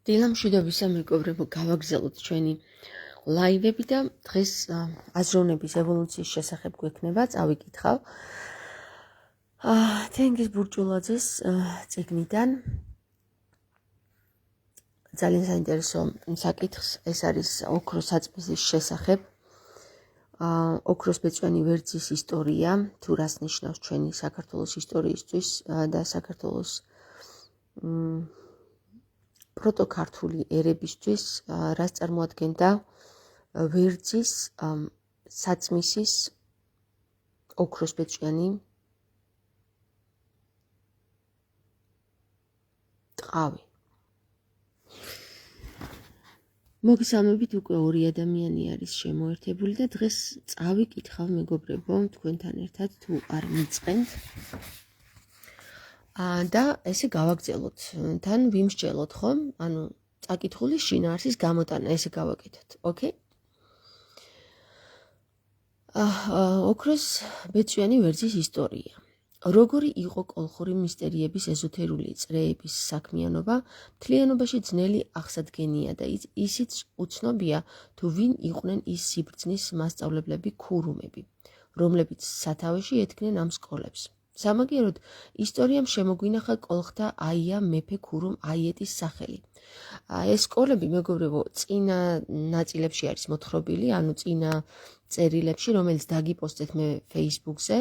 დილამშვიდობისა მეგობრებო, გავაგრძელოთ ჩვენი ლაივები და დღეს აზროვნების ევოლუციის შესახებ გვექნება, წავიკითხავ. თენგიზ ბურჭულაძეს წიგნიდან ძალიან საინტერესო საკითხს, ეს არის ოქროს საწმისის შესახებ. ოქროს ბეწვიანი ვერძის ისტორია, თუ რას ნიშნავს ჩვენი საქართველოს ისტორიისთვის და საქართველოს პროტოქართული ერებისთვის, რას წარმოადგენდა ვერძის საწმისის ოქროს ბეწვიანი ტყავი. მოგესალმებით, უკვე 2 ადამიანი არის შემოერთებული და დღეს წავიკითხავ მეგობრებო, თქვენთან ერთად თუ არ მიწყენთ. და ესე გავაგრძელოთ, თან ვიმსჯელოთ ხომ? ანუ წაკითხული შინაარსის გამოტანა, ესე გავაკეთოთ, ოკეი? ოქროს ბეწვიანი ვერძის ისტორია. როგორი იყო კოლხური მისტერიების ეზოთერული წრეების საქმიანობა, მთლიანობაში ძნელი აღსადგენია და ისიც უცნობია, თუ ვინ იყვნენ ის სიბრძნის მასწავლებლები ქურუმები, რომლებიც სათავეში ედგნენ ამ სკოლებს. სამაგიეროდ, ისტორიამ შემოგვინახა კოლხთა აია მეფე ქურუმ აიეტის სახელი. ეს სკოლები, მეგობრებო, წინა ნაწილებში არის მოთხრობილი, ანუ წინა წერილებში, რომელიც დაგიპოსტეთ მე Facebook-ზე.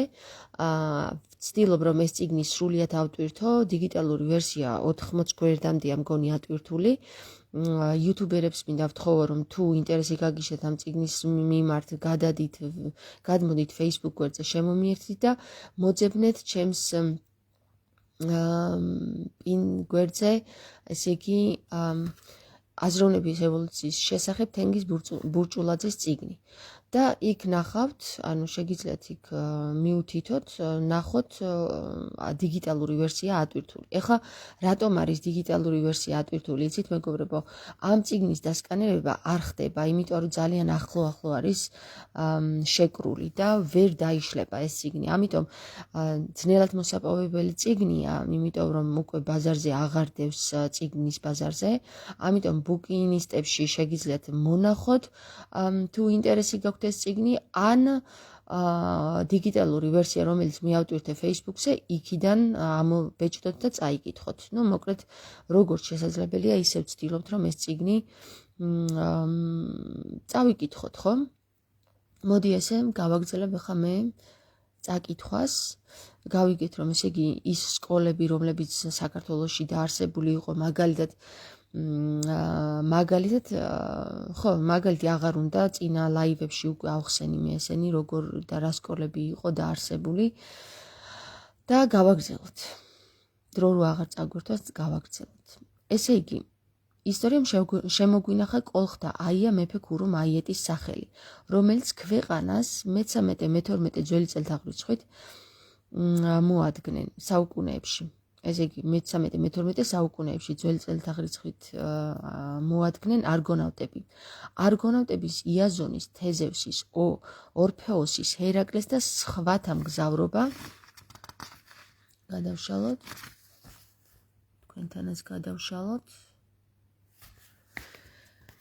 ვცდილობ, რომ ეს წიგნი სრულიად ავტვირთო, დიგიტალური ვერსია 80 გვერდამდეა მგონი ატვირთული. იუთუბერებს მინდა ვთხოვო, რომ თუ ინტერესი გაგიშლეთ ამ წიგნის მიმართ, გადმოდით Facebook გვერდზე შემომიერთდით და მოძებნეთ ჩემს პინ გვერდზე, ესე იგი აზროვნების ევოლუციის შესახებ თენგიზ ბურჭულაძის წიგნი. და იქ ნახავთ, ანუ შეგიძლიათ იქ მიუთითოთ, ნახოთ დიგიტალური ვერსია ატვირთული. ეხლა რატომ არის დიგიტალური ვერსია ატვირთული? იცით მეგობრებო, ამ წიგნის დასკანერება არ ხდება, იმიტომ რომ ძალიან ახლო არის შეკრული და ვერ დაიშლება ეს წიგნი. ამიტომ ძნელად მოსაპოვებელი წიგნია, იმიტომ რომ უკვე ბაზარზე აღარ დევს წიგნის ბაზარზე. ამიტომ ბუკინისტებში შეგიძლიათ მონახოთ, თუ ინტერესი გაქვთ ეს წიგნი, ან დიგიტალური ვერსია, რომელიც მიავტვირთე Facebook-ზე, იქიდან ამობეჭდოთ და წაიკითხოთ. ნუ მოკლედ, როგორც შესაძლებელია, ისევ ვცდილობთ, რომ ეს წიგნი წავიკითხოთ, ხო? მოდი ესე გავაგრძელებ ახლა მე წაკითხვას. გავიგეთ, რომ ესე იგი ის სკოლები, რომლებიც საქართველოში დაარსებული იყო, მაგალითად აღარ უნდა წინა ლაივებში უკვე ავხსენი მე ესენი, როგორ და რა სკოლები იყო დაარსებული და გავაგრძელოთ. დრო რო აღარ წაგვერთვას, გავაგრძელოთ. ესე იგი, ისტორიამ შემოგვინახა კოლხთა აია მეფე ქურუმ აიეტის სახელი, რომელიც ქვეყანას მე-13-მე-12 ძველი წელთაღრიცხვით მოადგნენ საუკუნეებში. ესე იგი, მე-13-მე-12 საუკუნეებში ძველი წელთაღრიცხვით მოადგნენ არგონავტები. არგონავტების იაზონის, თეზევსის, ორფეოსის, ჰერაკლეს და სხვათა მგზავრობა. გადავშალოთ. თქვენთანაც გადავშალოთ.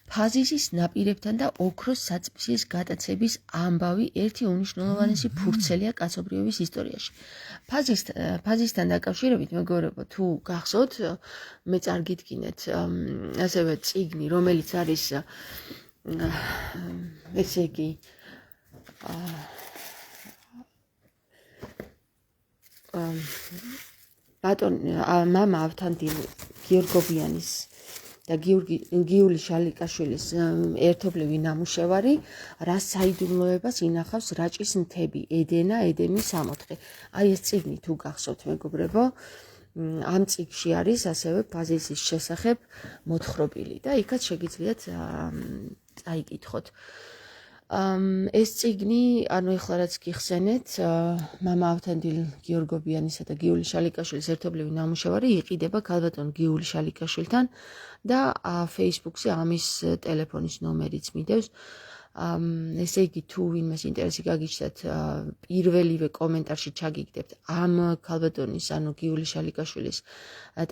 ფაზისის ნაპირებთან და ოქროს საწმისის გატაცების ამბავი ერთი უნიშნულოვანესი ფურცელია კაცობრიობის ისტორიაში. ფაზისთან დაკავშირებით, მეგობრებო, თუ გახსოვთ, მე წარგიდგინეთ ასევე წიგნი, რომელიც არის ესე იგი მამა ავთანდილ გიორგობიანის და გიული შალიკაშვილის ერთობლივი ნამუშევარი, რა საიდუმლოებას ინახავს რაჭის მთები, ედენა, ედემის სამოთხე. აი ეს წიგნი თუ გახსოვთ, მეგობრებო, ამ წიგნში არის ასევე ფაზისის შესახებ მოთხრობილი და იქაც შეგიძლიათ წაიკითხოთ. ეს წიგნი, ანუ ეხლა რაც გიხსენეთ, მამა ავთანდილ გიორგობიანისა და გიული შალიკაშვილის ერთობლივი ნამუშევარი იყიდება ქალბატონ გიული შალიკაშვილთან და Facebook-ზე ამის ტელეფონის ნომერიც მიდევს. ესე იგი თუ ვინმეს ინტერესი გაგიჩნდათ პირველივე კომენტარში ჩაგიგდებთ ამ ქალბატონის ანუ გიული შალიკაშვილის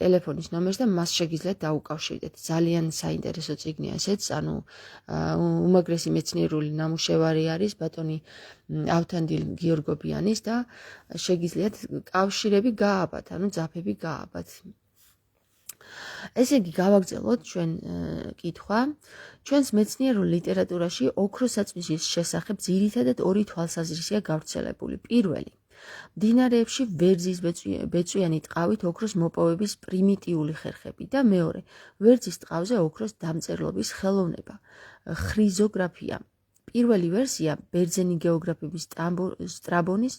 ტელეფონის ნომერს და მას შეგიძლიათ დაუკავშირდეთ. ძალიან საინტერესო წიგნია ესეც, ანუ უმაგრესი მეცნიერული ნამუშევარი არის ბატონი ავთანდილ გიორგობიანის და შეგიძლიათ კავშირები გააბათ, ანუ ძაფები გააბათ. ესე იგი გავაგრძელოთ ჩვენ კითხვა. ჩვენს მეცნიერულ ლიტერატურაში ოქროსაწმისის შესახებ ძირითადად ორი თვალსაზრისია გავრცელებული. პირველი, მდინარეებში ვერძის ბეწვიანი ტყავით ოქროს მოპოვების პრიმიტიული ხერხები და მეორე, ვერძის ტყავზე ოქროს დამწერლობის ხელოვნება, ხრიზოგრაფია. პირველი ვერსია ბერძენი გეოგრაფების სტრაბონის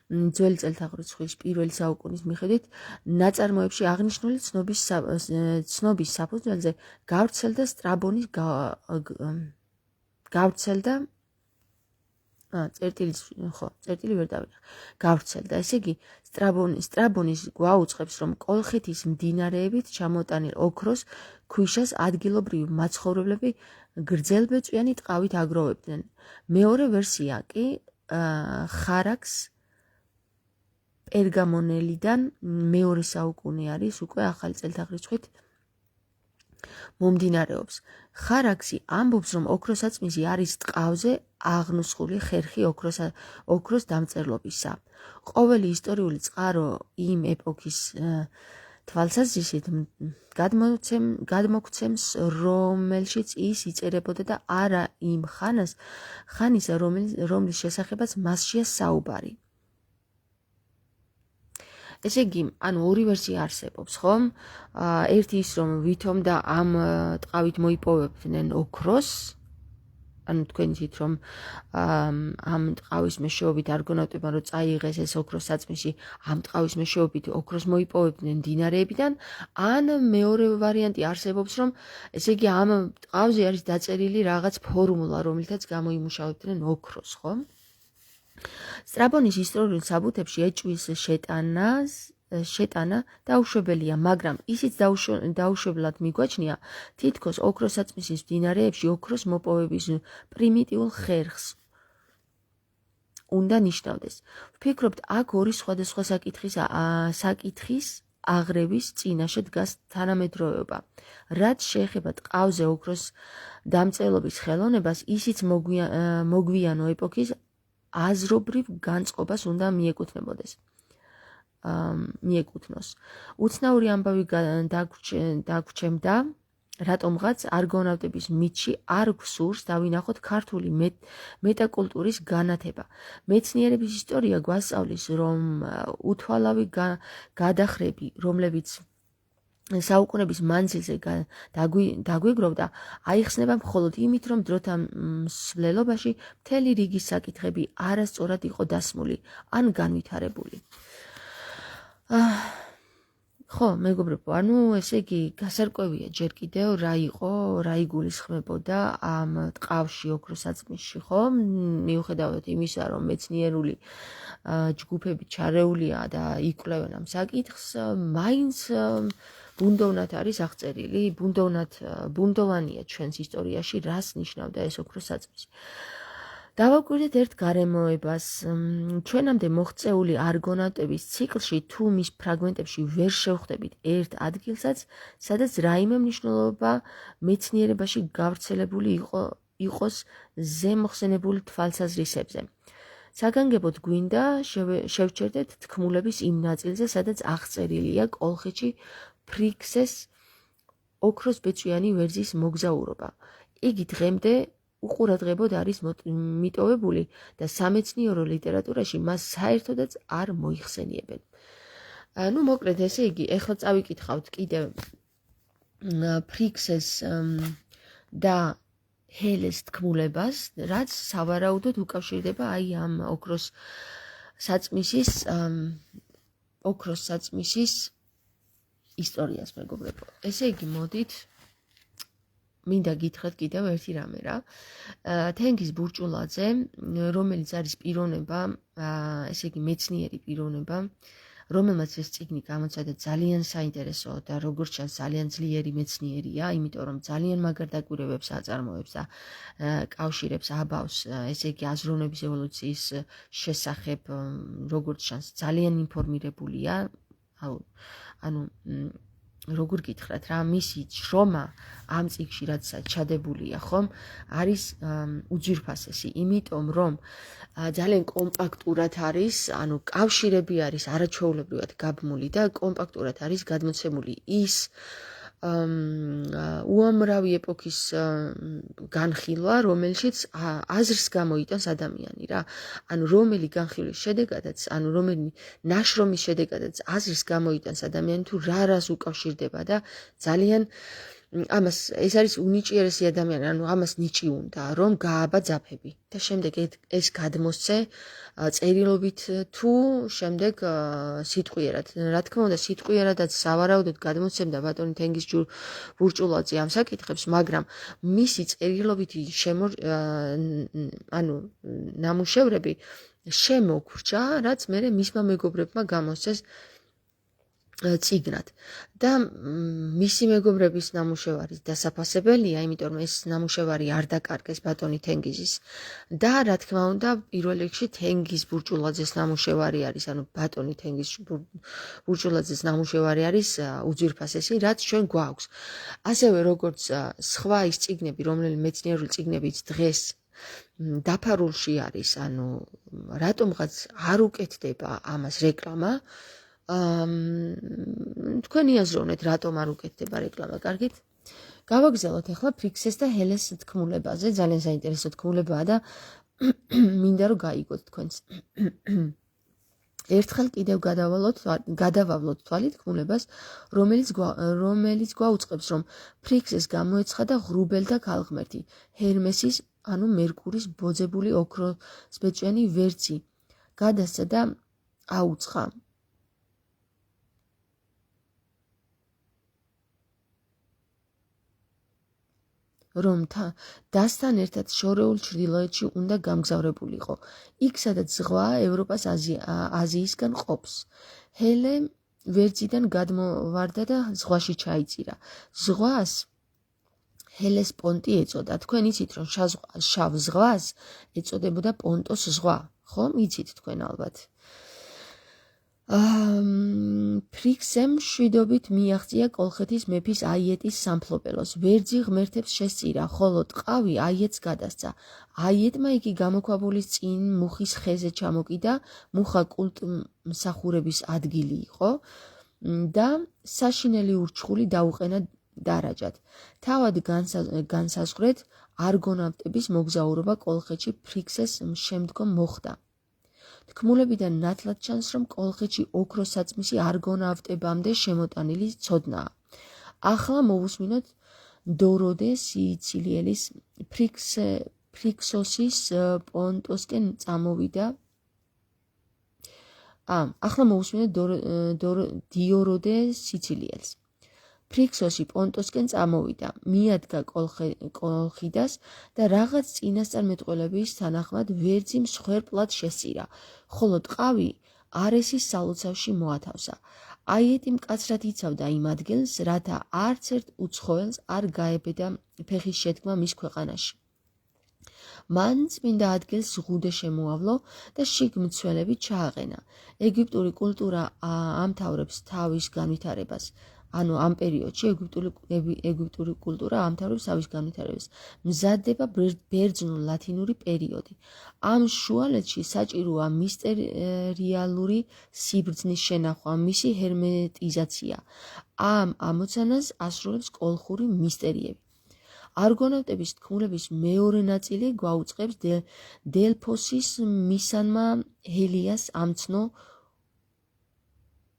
ძველი წელთაღრიცხვის პირველი საუკუნის მიხედვით ნაწარმოებში აღნიშნული ცნობის საფუძველზე გავრცელდა სტრაბონის წერტილი ვერ დავიღე. გავრცელდა. ესე იგი, სტრაბონის გვაუწყებს, რომ კოლხეთის მდინარეებით ჩამოტანილ ოქროს ქვიშას ადგილობრივი მაცხოვრებლები გრძელბეწვიანი ტყავით აგროვებდნენ. მეორე ვერსია კი ხარაკს პერგამონელიდან მეორე საუკუნე არის, უკვე ახალი წელთაღრიცხვით მომდინარეობს. ხარაქსი ამბობს, რომ ოქროსაწმისი არის ტყავზე აღნუსხული ხერხი ოქროს დამწერლობისა. ყოველი ისტორიული წყარო იმ ეპოქის თვალსაზრისით გადმოგვცემს, რომელშიც ის იწერებოდა და არა იმ ხანისა, რომლის შესახებაც მასშია საუბარი. ესე იგი, ანუ ორი ვერსია არსებობს, ხომ? ერთი ის, რომ ვითომ და ამ ტყავით მოიპოვებდნენ ოქროს, ანუ თქვენ იცით, რომ ამ ტყავის მეშვეობით არგონავტებმა რო წაიღეს ეს ოქროსაწმისი, ამ ტყავის მეშვეობით ოქროს მოიპოვებდნენ მდინარეებიდან, ან მეორე ვარიანტი არსებობს, რომ ესე იგი ამ ტყავზე არის დაწერილი რაღაც ფორმულა, რომლითაც გამოიმუშავებდნენ ოქროს, ხომ? სტრაბონის ისტორიულ საბუთებში ეჭვის შეტანა დაუშვებელია, მაგრამ ისიც დაუშვებლად მიგვაჩნია, თითქოს ოქროსაწმისის მდინარეებში ოქროს მოპოვების პრიმიტიულ ხერხს უნდა ნიშნავდეს. ვფიქრობთ, აქ ორი სხვადასხვა საკითხის აღრევის წინაშე დგას თანამედროვეობა. რაც შეეხება ტყავზე ოქროს დამწერლობის ხელოვნებას, ისიც მოგვიანო ეპოქის აზრობრივ განწყობას უნდა მიეკუთვნოს. უცნაური ამბავი დაგვრჩენდა, რატომღაც არგონავტების მითში არ გვსურს დავინახოთ ქართული მეტაკულტურის განათება. მეცნიერების ისტორია გვასწავლის, რომ უთვალავი გადახრები, რომლებიც საუკუნების მანძილზე დაგვიგროვდა, აიხსნება მხოლოდ იმით, რომ დროთა მსვლელობაში მთელი რიგი საკითხები არასწორად იყო დასმული ან განვითარებული. ხო, მეგობრებო, ანუ ესე იგი გასარკვევია ჯერ კიდევ რა იყო, რა იგულისხმებოდა ამ ტყავში ოქროსაწმისში, ხო? მიუხედავად იმისა, რომ მეცნიერული ჯგუფები ჩარეულია და იკვლევენ ამ საკითხს, მაინც ბუნდოვნად არის აღწერილი, ბუნდოვანია ჩვენს ისტორიაში, რას ნიშნავდა ეს ოქროსაწმისი. დავაკვირდეთ ერთ გარემოებას, ჩვენამდე მოღწეული არგონავტების ციკლში თუ მის ფრაგმენტებში ვერ შევხვდებით ერთ ადგილსაც, სადაც რაიმე მნიშვნელობა მეცნიერებაში გავრცელებული იყოს ზემოხსენებული თვალსაზრისებზე. საგანგებოდ გვინდა შევჩერდეთ თქმულების იმ ნაწილზე, სადაც აღწერილია კოლხეთში ფრიქსეს ოქროს ბეწვიანი ვერძის მოგზაურობა. იგი დღემდე უყურადღებოდ არის მიტოვებული და სამეცნიერო ლიტერატურაში მას საერთოდაც არ მოიხსენიებენ. ну, მოკლედ, ესე იგი, ეხლა წავიკითხავთ კიდევ ფრიქსეს და ჰელეს თქმულებას, რაც სავარაუდოდ უკავშირდება აი ამ ოქროს საწმისის ისტორიას, მეგობრებო. ესე იგი, მოდით მინდა გითხრათ კიდევ ერთი რამე რა. თენგიზ ბურჭულაძე, რომელიც არის პიროვნება, ესე იგი მეცნიერი პიროვნება, რომელმაც ეს წიგნი გამოცადა ძალიან საინტერესო და როგორც ჩანს ძალიან ძლიერი მეცნიერია, იმიტომ რომ ძალიან მაგარ დაკვირვებებს აწარმოებს და კავშირებს აბავს, ესე იგი აზროვნების ევოლუციის შესახებ, როგორც ჩანს ძალიან ინფორმირებულია, ანუ როგორ გითხრათ რა, მისი შრომა ამ წიგნში რაცაც ჩადებულია, ხომ, არის უძვირფასესი, იმიტომ რომ ძალიან კომპაქტურად არის, ანუ კავშირები არის არაჩვეულებრივად გაბმული და კომპაქტურად არის გადმოცემული ის უამრავი ეპოქის განხილვა, რომელშიც აზრს გამოიტანს ადამიანი რა. ანუ რომელი განხილვის შედეგადაც, ანუ რომელი ნაშრომის შედეგადაც აზრს გამოიტანს ადამიანი თუ რას უკავშირდება და ძალიან ამას ეს არის უნიჭიერესი ადამიანი, ანუ ამას ნიჭი უნდა, რომ გააბა ძაფები და შემდეგ ეს გადმოსცე წერილობით თუ შემდეგ სიტყვიერად. რა თქმა უნდა, სიტყვიერადაც სავარაუდოდ გადმოსცემდა ბატონი თენგიზ-ბურჭულაძე ამ საკითხებს, მაგრამ მისი წერილობითი ანუ ნამუშევრები შემოგვრჩა, რაც მერე მისმა მეგობრებმა გამოსცეს წიგნად და მისი მეგობრების ნამუშევარი დასაფასებელია, იმიტომ რომ ეს ნამუშევარი არ დაკარგეს ბატონი თენგიზის და რა თქმა უნდა პირველ რიგში თენგიზ-ბურჭულაძეს ნამუშევარი არის, ანუ ბატონი თენგიზ-ბურჭულაძეს ნამუშევარი არის უძვირფასესი, რაც ჩვენ გვაქვს. ასევე როგორც სხვა ის წიგნები, რომელი მეცნიერული წიგნებიც დღეს დაფარულში არის, ანუ რატომღაც არ უკეთდება ამას რეკლამა, თქვენი აზროვნეთ, რატომ არ უკეთდება რეკლამა, კარგით? გავაგზავნოთ ახლა ფრიქსეს და ჰელეს თქმულებაზე, ძალიან საინტერესო თქმულებაა და მინდა რომ გაიგოთ თქვენც. ერთხელ კიდევ გადავავლოთ თვალი თქმულებას, რომელიც გვაუწყებს, რომ ფრიქსეს გამოეცხადა ღრუბელ და ქალღმერთი, ჰერმესის, ანუ მერკურის ბოძებული ოქროსბეჭენი ვერძი, გადასცა და აუცხა. რომ დასთან ერთად შორეულ ჩრდილოეთში უნდა გამგზავრებულიყო. იქ, სადაც ზღვაა ევროპას აზიისგან ყოფს. ჰელე ვერძიდან გადმოვარდა და ზღვაში ჩაიწირა. ზღვას ჰელეს პონტი ეწოდა. თქვენ იცით, რომ შავ ზღვას ეწოდებოდა პონტოს ზღვა, ხომ? იცით თქვენ ალბათ. ფრიქსემ შვიდობით მიაღწია კოლხეთის მეფის აიეტის სამფლობელოს. ვერძი ღმერთებს შესწირა, ხოლო ტყავი აიეტს გადასცა. აიეტმა იგი გამოქვაბულის წინ მუხის ხეზე ჩამოკიდა, მუხა კულტმსახურების ადგილი იყო და საშინელი ურჩხული დაუყენა დარაჯად. თავად განსაზღვრეთ არგონავტების მოგზაურობა კოლხეთში ფრიქსეს შემდგომ მოხდა. თქმულებიდან ნათლად ჩანს, რომ კოლხეთში ოქროსაწმისი არგონავტებამდე შემოტანილი ცოდნაა. ახლა მოვუსმინოთ დოროდე სიცილიელის ფრიქსოსის პონტოსკენ წამოვიდა. ახლა მოვუსმინოთ დიოროდე სიცილიელს. ფრიქსოსი პონტოსკენ წამოვიდა, მიადგა კოლხიდას და რაღაც წინასწარმეტყველების თანახმად ვერძი მსხვერპლად შესწირა, ხოლო ტყავი არესის სალოცავში მოათავსა. აიეტი მკაცრად იცავდა იმ ადგილს, რათა არც ერთ უცხოელს არ გაებედა ფეხის შედგმა მის ქვეყანაში. მან წმინდა ადგილს ზღუდე შემოავლო და შიგ მცველები ჩააყენა. ეგვიპტური კულტურა ამთავრებს თავის განვითარებას. ანუ ამ პერიოდში ეგვიპტური კულტურა ამთავრებს თავის განვითარებას. მზადდება ბერძნულ-ლათინური პერიოდი. ამ შუალედში საჭიროა მისტერიალური სიბრძნის შენახვა, მისი ჰერმეტიზაცია. ამ ამოცანას ასრულებს კოლხური მისტერიები. არგონავტების თქმულების მეორე ნაწილი გვაუწყებს დელფოსის მისანმა ჰელიას ამცნო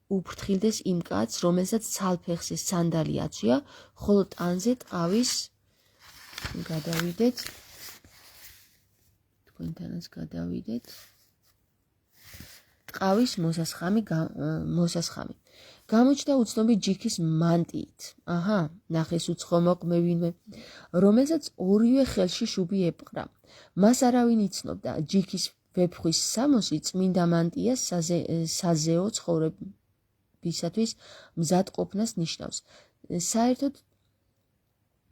უფრთხილდეს იმ კაცს, რომელსაც ცალფეხზე სანდალი აცვია, ხოლო ტანზე ტყავის გადავიდეთ. თქვენთანაც გადავიდეთ. ტყავის მოსასხამი. გამოჩნდა უცნობი ჯიქის მანტიით. ნახეს უცხომოყ მევინმე, რომელსაც ორივე ხელში შუბი ეპყრა. მას არავინ იცნობდა. ჯიქის ვეფხვის სამოსი წმინდა მანტია საზეო მიღებისათვის მზადყოფნას ნიშნავს. საერთოდ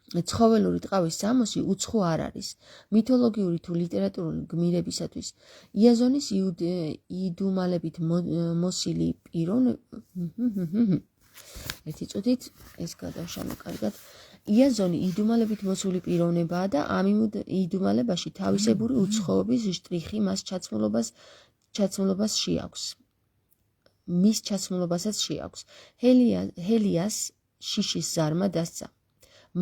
ცხოველური ტყავის სამოსი უცხო არ არის. მითოლოგიური თუ ლიტერატურული გმირებისათვის იაზონის იიდუმალებით მოსილი პიროვნებაა. ერთი წუთით ეს გადავშალო კარგად. იაზონი იიდუმალებით მოსული პიროვნებაა და ამ იიდუმალებაში თავისებური უცხოობის შტრიხი მას ჩაცმულობას შეაქვს. მის ჩაცმულობასაც შეაქვს. ჰელიას შიშის ზარმა დასცა.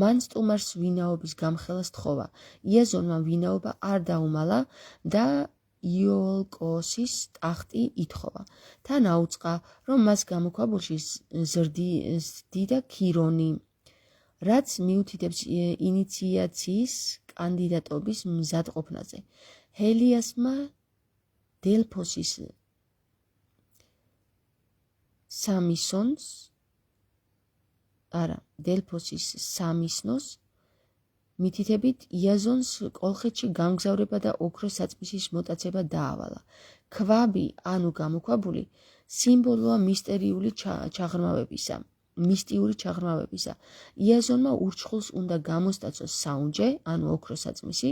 მან სტუმარს ვინაობის გამხელა სთხოვა. იაზონმა ვინაობა არ დაუმალა და იოლკოსის ტახტი ითხოვა. თან აუწყა, რომ მას გამოქვაბულში ზრდიდა ქირონი, რაც მიუთითებს ინიციაციის კანდიდატობის მზადყოფნაზე. ჰელიასმა დელფოსის სამისნოს მითითებით იაზონს კოლხეთში გამგზავრება და ოქროს საწმისის მოტაცება დაავალა. ქვაბი, ანუ გამოქვაბული, სიმბოლოა მისტიური ჩაღრმავებისა. იაზონმა ურჩხულს უნდა გამოსტაცოს საუნჯე, ანუ ოქროს საწმისი,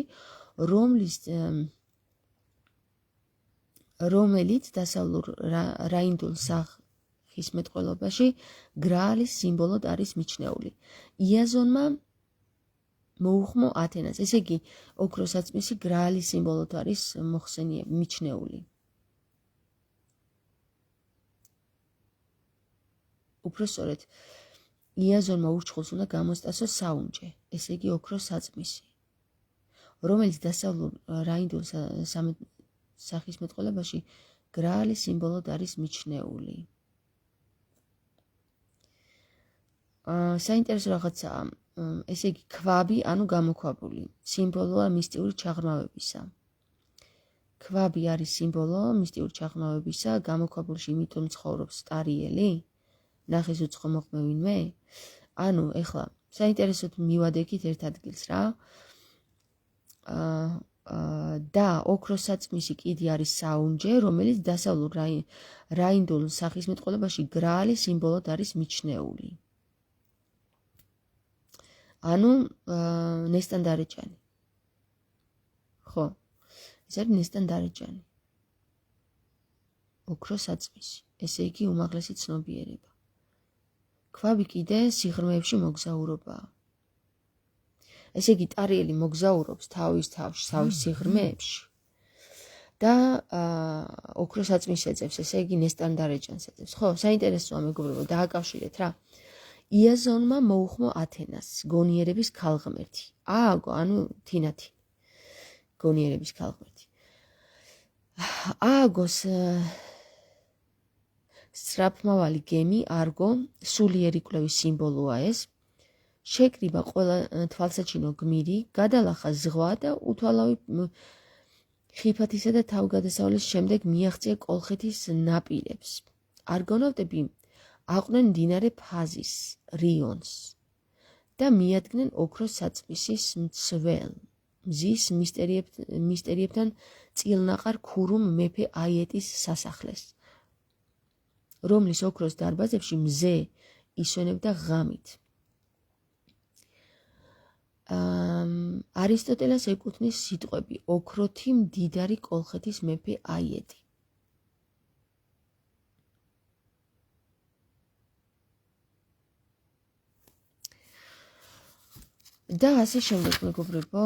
რომელიც დასავლურ რაინდულ ხისმეტყველობაში გრაალის სიმბოლოდ არის მიჩნეული. იაზონმა მოუხმო ათენას, ესე იგი ოქროს საწმისი გრაალის სიმბოლოდ არის მიჩნეული. უფრო სწორედ, იაზონმა ურჩხულს უნდა გამოსტაცოს საუნჯე, ესე იგი ოქროს საწმისი, რომელიც დასავლურ რაინდულ ხისმეტყველობაში გრაალის სიმბოლოდ არის მიჩნეული. საინტერესო რაღაცაა, ესე იგი ქვაბი, ანუ გამოქვაბული, სიმბოლოა მისტიური ჩაღრმავებისა. ქვაბი არის სიმბოლო მისტიური ჩაღრმავებისა, გამოქვაბულში იმიტომ ცხოვრობს სტარიელი, ნახეს უცხო მოყმე ვინმე? ანუ, ეხლა, საინტერესოდ მივადექით ერთ ადგილს რა. და ოქროს საწმისი კიდე არის საუნჯე, რომელიც დასავლურ რაინდულ ხისმეტყველობაში გრაალის სიმბოლოდ არის მიჩნეული. ანუ ნესტან დარეჯანი. ხო, ეს არის ნესტან დარეჯანი. ოქროს საწმისი, ესე იგი უმაღლესი ცნობიერება. ქვაბი კიდე სიღრმეებში მოგზაურობაა. ესე იგი ტარიელი მოგზაურობს თავის სიღრმეებში და ოქროს საწმისს ეძებს, ესე იგი ნესტან დარეჯანს ეძებს. ხო, საინტერესოა მეგობრებო, დააკავშირეთ რა. იაზონმა მოუხმო ათენას, გონიერების ქალღმერთი. ააგო, ანუ თინათი. გონიერების ქალღმერთი. ააგოს სწრაფმავალი გემი, არგო, სულიერი კვლევის სიმბოლოა ეს. შეკრიბა ყველა თვალსაჩინო გმირი, გადალახა ზღვა და უთვალავი ხიფათისა და თავგადასავლის შემდეგ მიაღწია კოლხეთის ნაპირებს. არგონავტები აყვნენ მდინარე ფაზის, რიონს და მიადგნენ ოქროს საწმისის მცველ მზის მისტერიებთან წილნაყარ ქურუმ მეფე აიეტის სასახლეს, რომლის ოქროს დარბაზებში მზე ისვენებდა ღამით. არისტოტელეს ეკუთვნის სიტყვები ოქროთი მდიდარი კოლხეთის მეფე აიეტი. და ასე შემდეგ, მეგობრებო,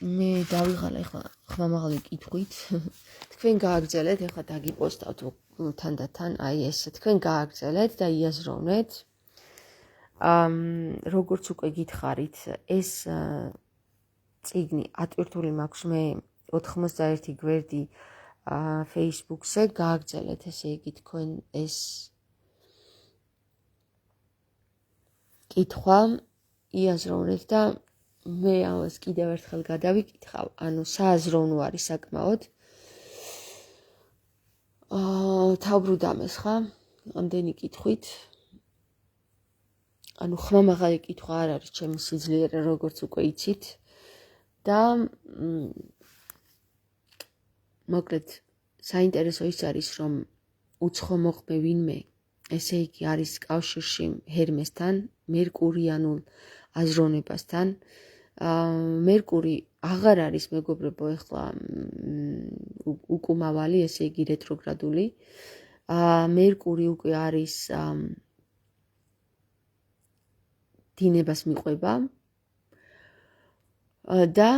მე დავიღალა ეხლა ხმამაღალი კითხვით. თქვენ გააგრძელეთ, ეხლა დაგიპოსტავთ თანდათან, აი ეს თქვენ გააგრძელეთ და იაზროვნეთ. როგორც უკვე გითხარით, ეს წიგნი ატვირთული მაქვს მე 91 გვერდი Facebook-ზე, გააგრძელეთ, ესე იგი თქვენ ეს კითხვა იაზროვნეთ და მე ამას კიდევ ერთხელ გადავიკითხავ, ანუ სააზროვნო არის საკმაოდ. თავბრუდ ამეს ხა, ამდენი კითხვით. ანუ ხმამაღალი კითხვა არ არის ჩემი სიძლიერე, როგორც უკვე იცით. და მოკლედ საინტერესო ის არის, რომ უცხო მოყმე ვინმე ესე იგი არის კავშირში ჰერმესთან, მერკურიანულ აზროვნებასთან. მერკური აღარ არის მეგობრებო ეხლა უკუმავალი, ესე იგი რეტროგრადული. მერკური უკვე არის დინებას მიყვება და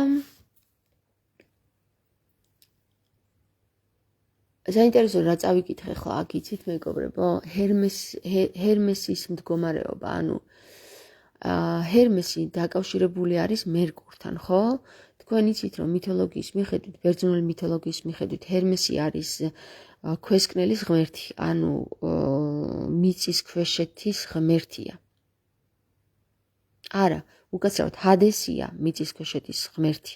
საინტერესო რა წავიკითხე ახლა აქ იცით მეგობრებო, ჰერმესის მდგომარეობა, ანუ ჰერმესი დაკავშირებული არის მერკურთან, ხო? თქვენ იცით რომ მითოლოგიის მიხედვით, ბერძნული მითოლოგიის მიხედვით ჰერმესი არის ქვესკნელის ღმერთი, ანუ მიწის ქვეშეთის ღმერთია. არა, უკაცრავად ჰადესია მიწის ქვეშეთის ღმერთი,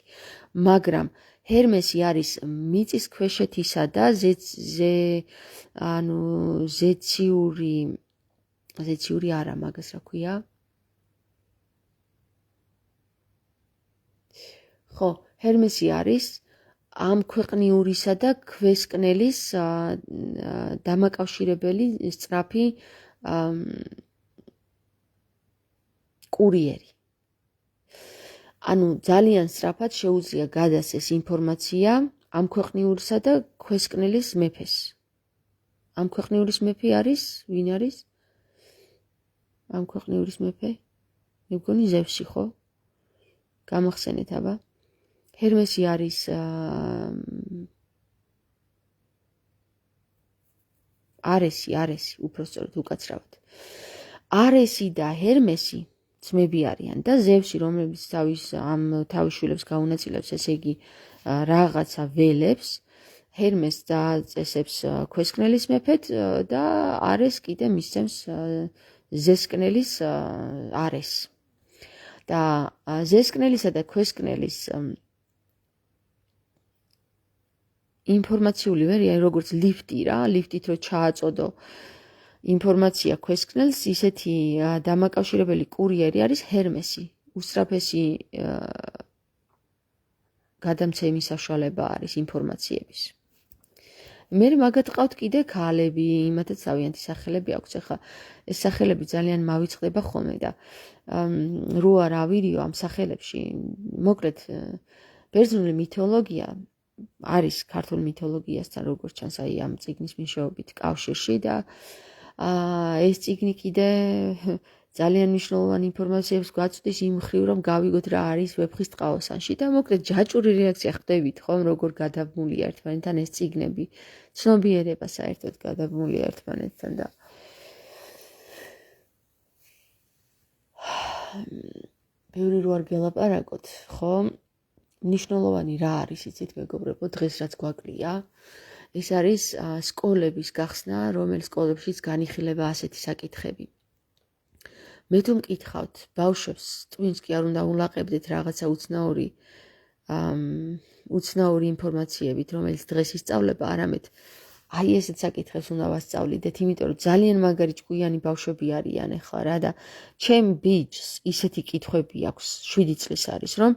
მაგრამ ჰერმესი არის მიწის ქვეშეთისა და ზეციური არა, მაგას რა ქვია? ხო, ჰერმესი არის ამ ქვეყნიურისა და ქვესკნელის დამაკავშირებელი სწრაფი კურიერი. ანუ ძალიან სწრაფად შეუძლია გადასცეს ინფორმაცია ამ ქვეყნიურისა და ქვესკნელის მეფეს. ამ ქვეყნიურის მეფე არის, ვინ არის? ამ ქვეყნიურის მეფე? მე მგონი ზევსი, ხო? გამახსენეთ აბა. ჰერმესი არის არესი, უпроსწორად უკაცრავად. არესი და ჰერმესი ძმები არიან და ზევსი, რომელიც თავის შვილებს გაუნაწილებს, ესე იგი რაღაცა ველებს, ჰერმეს დაწესებს ქვესკნელის მეფედ და არეს კიდე მისცემს ზესკნელის არეს. და ზესკნელისა და ქვესკნელის ინფორმაციული ვერია, როგორც ლიფტი რა, ლიფტით რო ჩააწოდო ინფორმაცია ქვესკნელს, ისეთი დამაკავშირებელი კურიერი არის ჰერმესი. უსწრაფესი გადამცემის საშუალება არის ინფორმაციების. მე მაგათ ყავთ კიდე ქალები, იმათაც თავიანთი სახელები აქვს. ახლა ეს სახელები ძალიან მავიწყდება ხოლმე და რო არ ავირიო ამ სახელებში, მოკლედ ბერძნული მითოლოგია არის ქართულ მითოლოგიასთან როგორც ჩანს აი ამ წიგნის მეშვეობით კავშირში და ეს წიგნი კიდე ძალიან მნიშვნელოვანი ინფორმაციებს გვაწვდის იმ მხრივ რომ გავიგოთ რა არის ვეფხის ტყაოსანში და მოკლედ ჯაჭვური რეაქცია ხდებით ხომ როგორ გადაბმულია ერთმანეთთან ეს წიგნები ცნობიერება საერთოდ გადაბმულია ერთმანეთთან და ბევრი რო არ გელაპარაკოთ ხო მნიშვნელოვანი რა არის იცით მეგობრებო დღეს რაც გვაკლია ეს არის სკოლების გახსნა რომელ სკოლებშიც განიხილება ასეთი საკითხები მე თუ მკითხავთ ბავშვებს twins კი არ უნდა ულაყებდეთ რაღაცა უცნაური ინფორმაციებით რომელიც დღეს ისწავლება არამედ აი ესეთ საკითხებს უნდა ვასწავლიდეთ იმიტომ რომ ძალიან მაგარი ჭკვიანი ბავშვები არიან ახლა რა და ჩემ ბიჭს ისეთი კითხვები აქვს 7 წლის არის რომ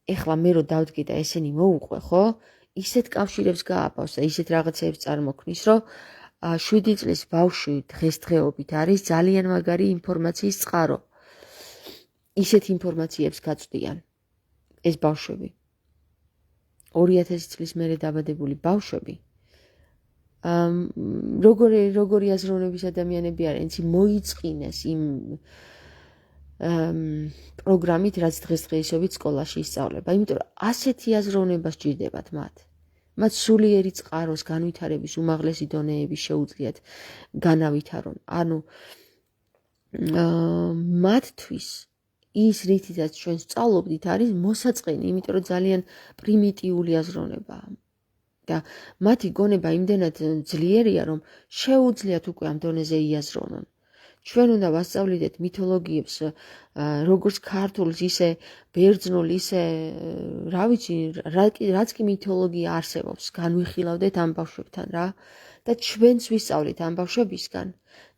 ეხლა მე რო დავდგე და ესენი მოუყვე, ხო? ისეთ კავშირებს გააბავს და ისეთ რაღაცებს წარმოქმნის, რომ 7 წლის ბავშვი დღესდღეობით არის ძალიან მაგარი ინფორმაციის წყარო. ისეთ ინფორმაციებს გაწვდიან ეს ბავშვები. 2000 წლის მერე დაბადებული ბავშვები. როგორი აზროვნების ადამიანები არიან, იცი მოიწყინეს იმ პროგრამით, რაც დღესდღეობით სკოლაში ისწავლება. იმიტომ რომ ასეთი აზროვნება სჭირდებათ მათ. მათ სულიერი წყაროს განვითარების უმაღლესი დონეები შეუძლიათ განავითარონ. ანუ მათთვის ის რითიც ჩვენ სწავლობდით არის მოსაწყენი, იმიტომ რომ ძალიან პრიმიტიული აზროვნებაა. და მათი გონება იმდენად ძლიერია, რომ შეუძლიათ უკვე ამ დონეზე იაზრონონ. ჩვენ უნდა ვასწავლიდეთ მითოლოგიებს, როგორც ქართულს, ისე ბერძნულ, ისე რა ვიცი, რაც კი მითოლოგია არსებობს, განვიხილავდეთ ამ ბავშვებთან რა და ჩვენც ვისწავლით ამ ბავშვებისგან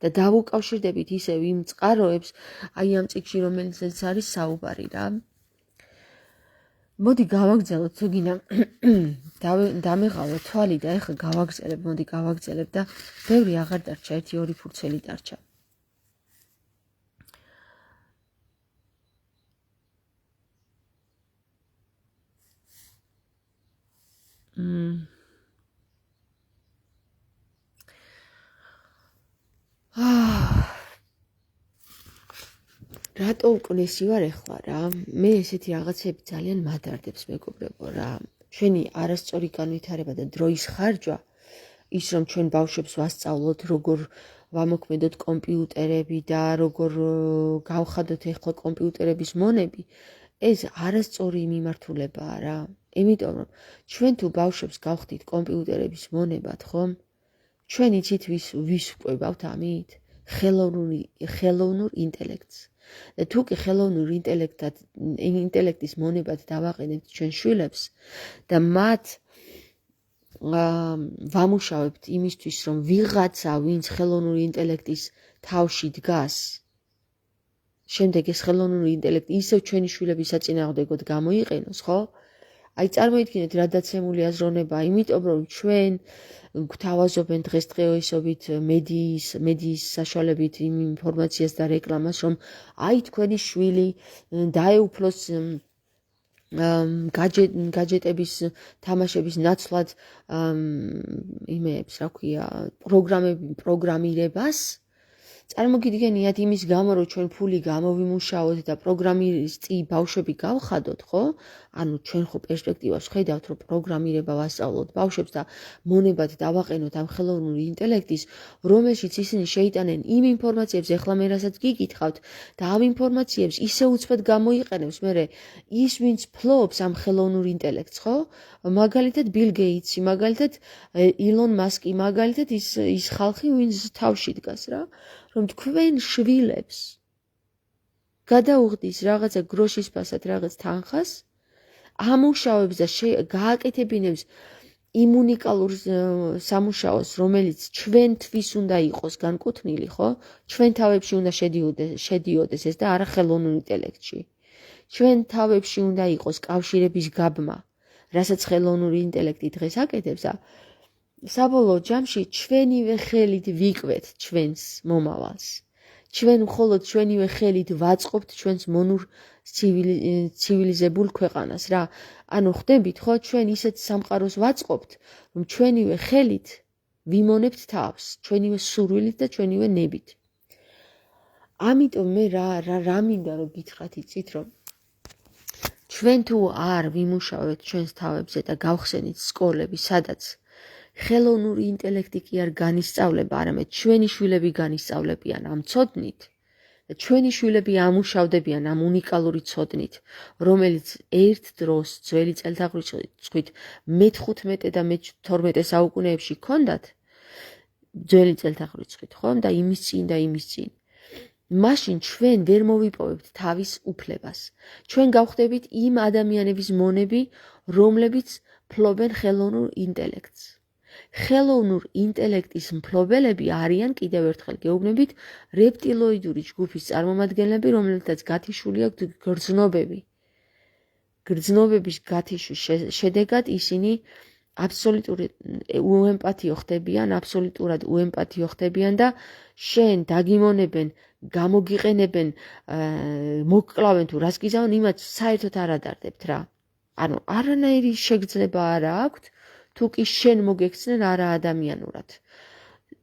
და დავუკავშირდებით ისევ იმ წყაროებს, აი ამ წიგნში, რომელზეც არის საუბარი რა. მოდი გავაგრძელოთ, თუ გინდა დამეღალო თვალი და ეხლა გავაგრძელებ, მოდი გავაგრძელებ და ბევრი აღარ დარჩა, 1-2 ფურცელი დარჩა. რატო უკნესი ვარ ეხლა რა? მე ესეთი რაღაცები ძალიან მადარდებს მეგობრებო რა. ჩვენი არასწორი განვითარება და დროის ხარჯვა, ის რომ ჩვენ ბავშვებს ვასწავლოთ, როგორ ვამოქმედოთ კომპიუტერები და როგორ გავხადოთ ეხლა კომპიუტერების მონები, ეს არასწორი მიმართულებაა რა. იმიტომ რომ ჩვენ თუ ბავშვებს გავხდით კომპიუტერების მონებად, ხომ? ჩვენ იცით ვის ვყვებავთ ამით? ხელოვნურ ინტელექტს. და თუ კი ხელოვნურ ინტელექტის მონებად დავაყენებთ ჩვენ შვილებს და მათ ვამუშავებთ იმისთვის, რომ ვიღაცა, ვინც ხელოვნური ინტელექტის თავში დგას, შემდეგ ეს ხელოვნური ინტელექტი ისევ ჩვენი შვილების საწინააღმდეგოდ გამოიყენოს, ხო? აი წარმოიდგინეთ რა დაცემული აზროვნება, იმიტომ რომ ჩვენ გვთავაზობენ დღესდღეობით მედიის საშუალებით იმ ინფორმაციას და რეკლამას, რომ აი თქვენი შვილი დაეუფლოს გაჯეტების თამაშების ნაცვლად იმეებს, რა ქვია, პროგრამირებას. წარმოგიდგენიათ იმის გამო, რომ ჩვენ ფული გამოვიმუშაოთ და პროგრამისტი ბავშვები გავხადოთ, ხო? ანუ ჩვენ ხო პერსპექტივას ხედავთ, რომ პროგრამირება ვასწავლოთ ბავშვებს და მონებად დავაყენოთ ამ ხელოვნური ინტელექტის, რომელშიც ისინი შეიტანენ იმ ინფორმაციებს, ეხლა მე რასაც გიკითხავთ და ამ ინფორმაციებს ისე უცბად გამოიყენებს მერე ის, ვინც ფლობს ამ ხელოვნურ ინტელექტს, ხო? მაგალითად ბილ გეიტსი, მაგალითად ილონ მასკი, მაგალითად ის ხალხი, ვინც თავში დგას რა. რომ თქვენ შვილებს გადაუხდის რაღაცა გროშის ფასად რაღაც თანხას, ამუშავებს და გააკეთებინებს იმ უნიკალურ სამუშაოს, რომელიც ჩვენთვის უნდა იყოს განკუთვნილი, ხო? ჩვენ თავებში უნდა შედიოდეს ეს და არა ხელოვნურ ინტელექტში. ჩვენ თავებში უნდა იყოს კავშირების გაბმა, რასაც ხელოვნური ინტელექტი დღეს აკეთებს და საბოლოო ჯამში ჩვენივე ხელით ვიკვეთ ჩვენს მომავალს. ჩვენ მხოლოდ ჩვენივე ხელით ვაწყობთ ჩვენს მონურ ცივილიზებულ ქვეყანას რა. ანუ ხდებით ხო, ჩვენ ისეთ სამყაროს ვაწყობთ, რომ ჩვენივე ხელით ვიმონებთ თავს, ჩვენივე სურვილით და ჩვენივე ნებით. ამიტომ მე რა მინდა რომ გითხრათ, იცით რომ ჩვენ თუ არ ვიმუშავებთ ჩვენს თავებზე და გავხსენით სკოლები, სადაც ხელოვნური ინტელექტი კი არ განისწავლება, არამედ ჩვენი შვილები განისწავლებიან ამ ცოდნით და ჩვენი შვილები ამუშავდებიან ამ უნიკალური ცოდნით, რომელიც ერთ დროს ძველი წელთაღრიცხვით მე-15 და მე-12 საუკუნეებში ჰქონდათ, ძველი წელთაღრიცხვით, ხომ? და იმის წინ. მაშინ ჩვენ ვერ მოვიპოვებთ თავის უფლებას. ჩვენ გავხდებით იმ ადამიანების მონები, რომლებიც ფლობენ ხელოვნურ ინტელექტს. ხელოვნურ ინტელექტის მფლობელები არიან, კიდევ ერთხელ გეუბნებით, რეპტილოიდური ჯგუფის წარმომადგენლები, რომლებთაც გათიშული აქვთ გრძნობები. გრძნობების გათიშვის შედეგად ისინი აბსოლუტურად უემპათიო ხდებიან და შენ დაგიმონებენ, გამოგიყენებენ, მოგკლავენ თუ რას გიზავენ, იმათ საერთოდ არ ადარდებთ რა. ანუ არანაირი შეგრძნება არ აქვთ, თუ კი შენ მოგექცნენ არა ადამიანურად.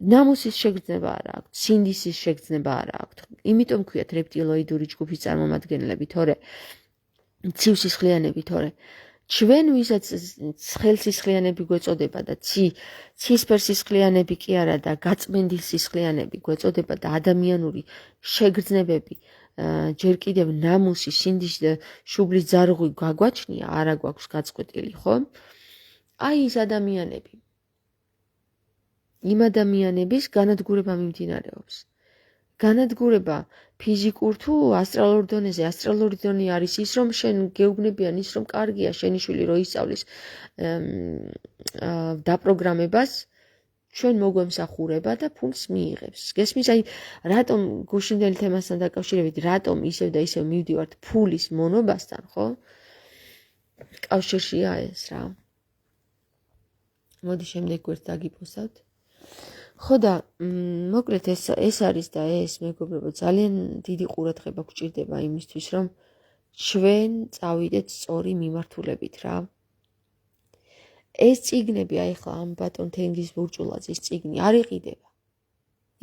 ნამუსის შეგრძნება არ აქვთ, სინდისის შეგრძნება არ აქვთ. იმიტომ ქვიათ რეპტილოიდური ჯგუფის წარმომადგენლები, თორე ცივსისხლიანები, თორე ჩვენ ვისაც ცხელსისხლიანები გვეწოდება და ცისფერსისხლიანები კი არა და გაწმენდილსისხლიანები გვეწოდება და ადამიანური შეგრძნებები ჯერ კიდევ ნამუსი, სინდის და შუბლის ძარღვი გაგვაჩნია, არა გვაქვს გაწყვეტილი, ხო? აი ის ადამიანები. იმ ადამიანების განადგურება მიმდინარეობს. განადგურება ფიზიკურ თუ ასტრალურ დონეზე. ასტრალური დონე არის ის, რომ შენ გეუბნებიან ის, რომ კარგია შენი შვილი რო ისწავლის დაპროგრამებას, ჩვენ მოგვემსახურება და ფულს მიიღებს. გესმის, აი რატომ გუშინდელი თემასთან დაკავშირებით, რატომ ისევ და ისევ მივდივართ ფულის მონობასთან, ხო? კავშირშია ეს რა. მოდი შემდეგ გვერდს დაგიპოსტავთ. ხო და მოკლედ ეს არის და ეს მეგობრებო ძალიან დიდი ყურადღება გვჭირდება იმისთვის რომ ჩვენ წავიდეთ სწორი მიმართულებით რა. ეს წიგნები აი ხა ამ ბატონ თენგიზ ბურჭულაძის წიგნი არ იყიდება.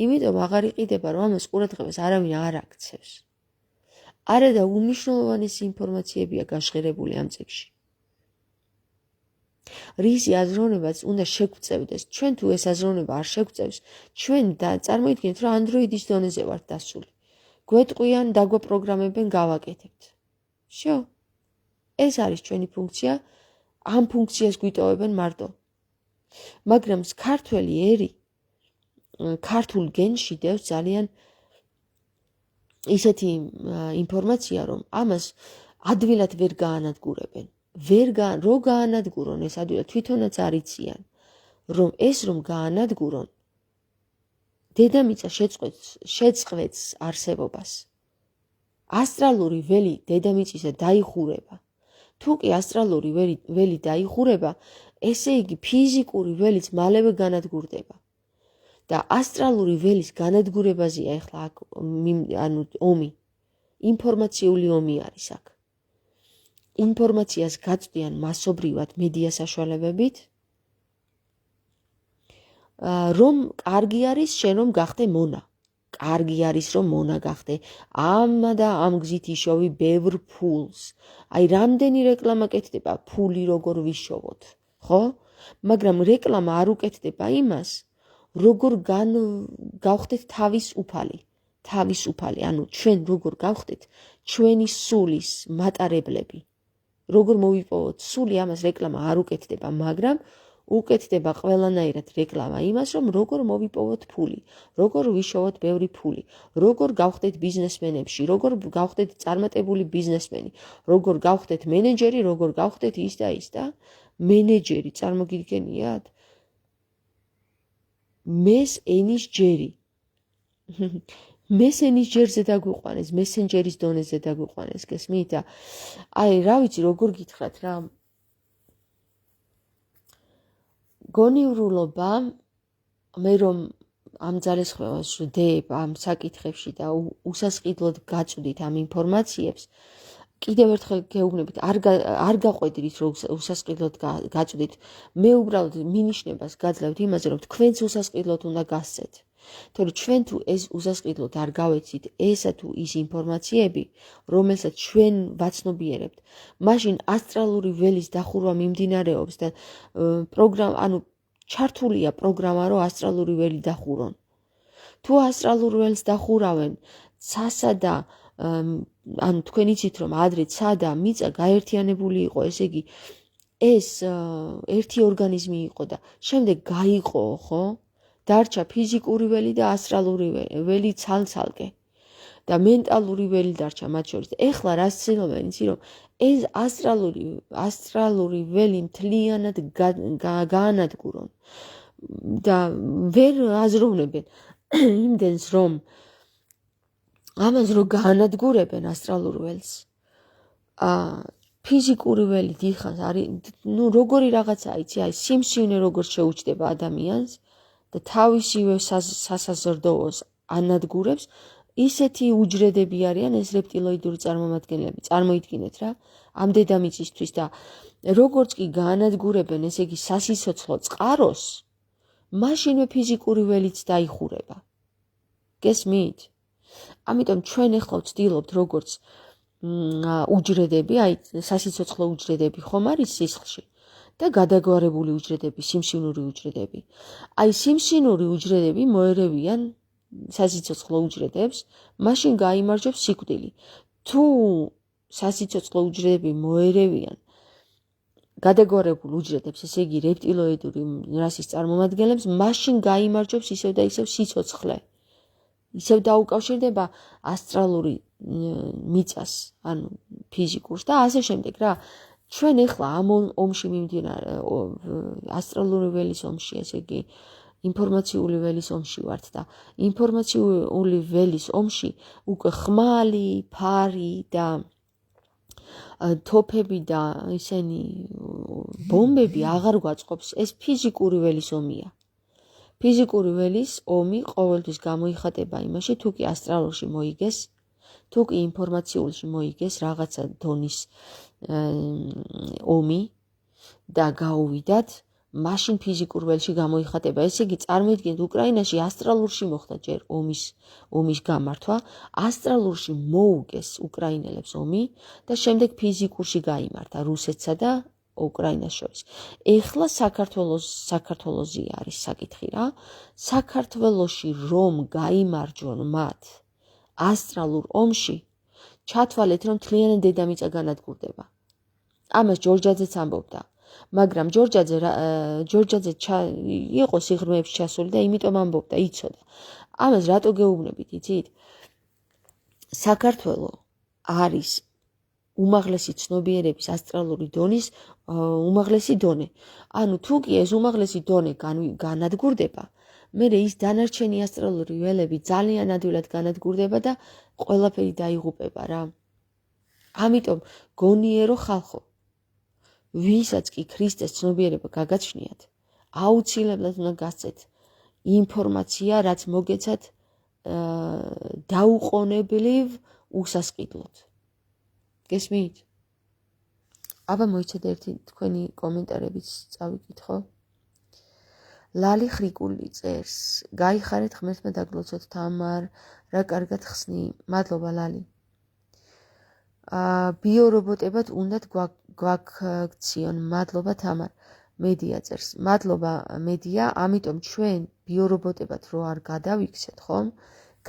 იმიტომ აღარ იყიდება რომ ამას ყურადღებას არავინ არ აქცევს. არა და უმნიშვნელოვანესი ინფორმაციებია გაჟღერებული ამ წიგნში. რისი აზროვნებაც უნდა შეგვწევდეს. ჩვენ თუ ეს აზროვნება არ შეგვწევს, ჩვენ და წარმოიდგინეთ რომ Android-ის დონეზე ვართ დასული. გვეტყვიან, დაგვაპროგრამებენ, გავაკეთებთ. შო. ეს არის ჩვენი ფუნქცია. ამ ფუნქციას გვიტოვებენ მარტო. მაგრამ ქართველი ერი ქართულ გენში დევს ძალიან ისეთი ინფორმაცია, რომ ამას ადვილად ვერ გაანადგურებენ. რო გაანადგურონ ეს ადვილად თვითონაც არ იციან, რომ ეს რომ გაანადგურონ დედამიწა შეწყვეტს არსებობას. ასტრალური ველი დედამიწისა დაიხურება. თუ კი ასტრალური ველი დაიხურება, ესე იგი ფიზიკური ველიც მალევე განადგურდება. და ასტრალური ველის განადგურებაზეა ახლა აქ ომი. ინფორმაციული ომი არის აქ. ინფორმაციას გაწვდიან მასობრივად მედია საშუალებებით, რომ კარგი არის შენ რომ გახდე მონა. კარგი არის რომ მონა გახდე. ამ და ამ გზით იშოვი ბევრ ფულს. აი რამდენი რეკლამა კეთდება ფული როგორ ვიშოვოთ, ხო? მაგრამ რეკლამა არ უკეთდება იმას, როგორ გავხდეთ თავისუფალი, ანუ ჩვენ როგორ გავხდეთ ჩვენი სულის მატარებლები. როგორ მოვიპოვოთ სული, ამას რეკლამა არ უკეთდება, მაგრამ უკეთდება ყველანაირად რეკლამა იმას, რომ როგორ მოვიპოვოთ ფული, როგორ ვიშოვოთ ბევრი ფული, როგორ გავხდეთ ბიზნესმენებში, როგორ გავხდეთ წარმატებული ბიზნესმენი, როგორ გავხდეთ მენეჯერი, როგორ გავხდეთ ის და მენეჯერი, წარმოგიდგენიათ? მეს ენის ჯერი. მესენის ჯერზე დაგვიყვანეს, მესენჯერის დონეზე დაგვიყვანეს, გესმით? და აი, რა ვიცი, როგორ გითხრათ რა. გონიურულობა, მე რომ ამ ძალისხმევას ვდებ ამ საკითხებში და უსასყიდლოდ გაწვდით ამ ინფორმაციებს, კიდევ ერთხელ გეუბნებით, არ გაყვედრით რომ უსასყიდლოდ გაწვდით. მე უბრალოდ მინიშნებას გაძლევთ იმაზე, რომ თქვენც უსასყიდლოდ უნდა გასცეთ. თორე ჩვენ თუ ეს უსასყიდლოდ არ გავეცით, ესა თუ ის ინფორმაციები, რომელსაც ჩვენ ვაცნობიერებთ, მაშინ ასტრალური ველის დახურვა მიმდინარეობს და ჩართულია პროგრამა, რომ ასტრალური ველი დახურონ. თუ ასტრალურ ველს დახურავენ, ცასა და ანუ თქვენ იცით რომ ადრე ცა და მიწა გაერთიანებული იყო, ესე იგი ეს ერთი ორგანიზმი იყო და შემდეგ გაიყო, ხო? დარჩა ფიზიკური ველი და ასტრალური ველი ცალ-ცალკე და მენტალური ველი დარჩა მათ შორის. ეხლა რას ცდილობენ, იცი რომ ეს ასტრალური ველი მთლიანად გაანადგურონ და ვერ აზროვნებენ იმდენს რომ ამას რო გაანადგურებენ ასტრალურ ველს. ფიზიკური ველი დიხანს არის, როგორი რაღაცა იცი, აი სიმსივნე როგორ შეუჩდება ადამიანს და თავისივე სასაზრდოოს ანადგურებს, ისეთი უჯრედები არიან ეს რეპტილოიდური წარმომადგენლები. წარმოიდგინეთ რა, ამ დედამიწისთვის და როგორც კი გაანადგურებენ, ესე იგი სასიცოცხლო წყაროს, მაშინვე ფიზიკური ველიც დაიხურება. გესმით? ამიტომ ჩვენ ახლა ვცდილობთ როგორც უჯრედები, აი სასიცოცხლო უჯრედები ხომ არის სისხლში და გადაგვარებული უჯრედები, სიმსივნური უჯრედები. აი სიმსივნური უჯრედები მოერევიან სასიცოცხლო უჯრედებს, მაშინ გაიმარჯვებს სიკვდილი. თუ სასიცოცხლო უჯრედები მოერევიან გადაგვარებულ უჯრედებს, ესე იგი რეპტილოიდური რასის წარმომადგენლებს, მაშინ გაიმარჯვებს ისევ და ისევ სიცოცხლე. ისევ დაუკავშირდება ასტრალური მიწას, ანუ ფიზიკურს და ასე შემდეგ რა. ჩვენ ახლა ამ ომში მიმდინარე ასტრალური ველის ომში, ესე იგი ინფორმაციული ველის ომში ვართ და ინფორმაციული ველის ომში უკვე ხმალი, ფარი და თოფები და ისენი ბომბები აღარ გვაწყობს, ეს ფიზიკური ველის ომია. ფიზიკური ველის ომი ყოველთვის გამოიხატება იმაში, თუ კი ასტრალურში მოიგეს, თუ კი ინფორმაციულში მოიგეს რაღაცა დონის ომი და გაუვიდათ, მაშინ ფიზიკურ ველში გამოიხატება. ესე იგი, წარმოიდგინეთ, უკრაინაში ასტრალურში მოხდა ჯერ ომის გამართვა, ასტრალურში მოუგეს უკრაინელებს ომი და შემდეგ ფიზიკურში გაიმართა რუსეთსა და უკრაინას შორის. ეხლა საქართველოსი არის საკითხი რა. საქართველოში რომ გაიმარჯვონ მათ ასტრალურ ომში, ჩათვალეთ, რომ მთლიანად დედამიწა განადგურდება. ამას ჯორჯაძეც ამბობდა. მაგრამ ჯორჯაძე იყო სიღრმეებში ჩასული და იმიტომ ამბობდა, იცოდა. ამას რატო გეუბნებით, იცით? საქართველო არის უმაღლესი ცნობიერების ასტრალური დონის უმაღლესი დონე. ანუ თუ კი ეს უმაღლესი დონე განადგურდება, მერე ის დანარჩენი ასტრალური ველები ძალიან ადვილად განადგურდება და ყველაფერი დაიღუპება რა. ამიტომ გონიერო ხალხო, ვისაც კი ქრისტეს ცნობიერება გაგაჩნიათ, აუცილებლად უნდა გასცეთ ინფორმაცია, რაც მოგეცათ დაუყოვნებლივ უსასყიდლოდ. გესმით? აბა მოიცადე ერთი თქვენი კომენტარებიც წავიკითხო. ლალი ხრიკული წერს, გაიხარეთ ღმერთმა დაგლოცოთ თამარ, რა კარგად ხსნი. მადლობა ლალი. ბიორობოტებად უნდათ გვაქციონ. მადლობა თამარ. მედია წერს. მადლობა მედია, ამიტომ ჩვენ ბიორობოტებად რო არ გადავიქცეთ, ხომ?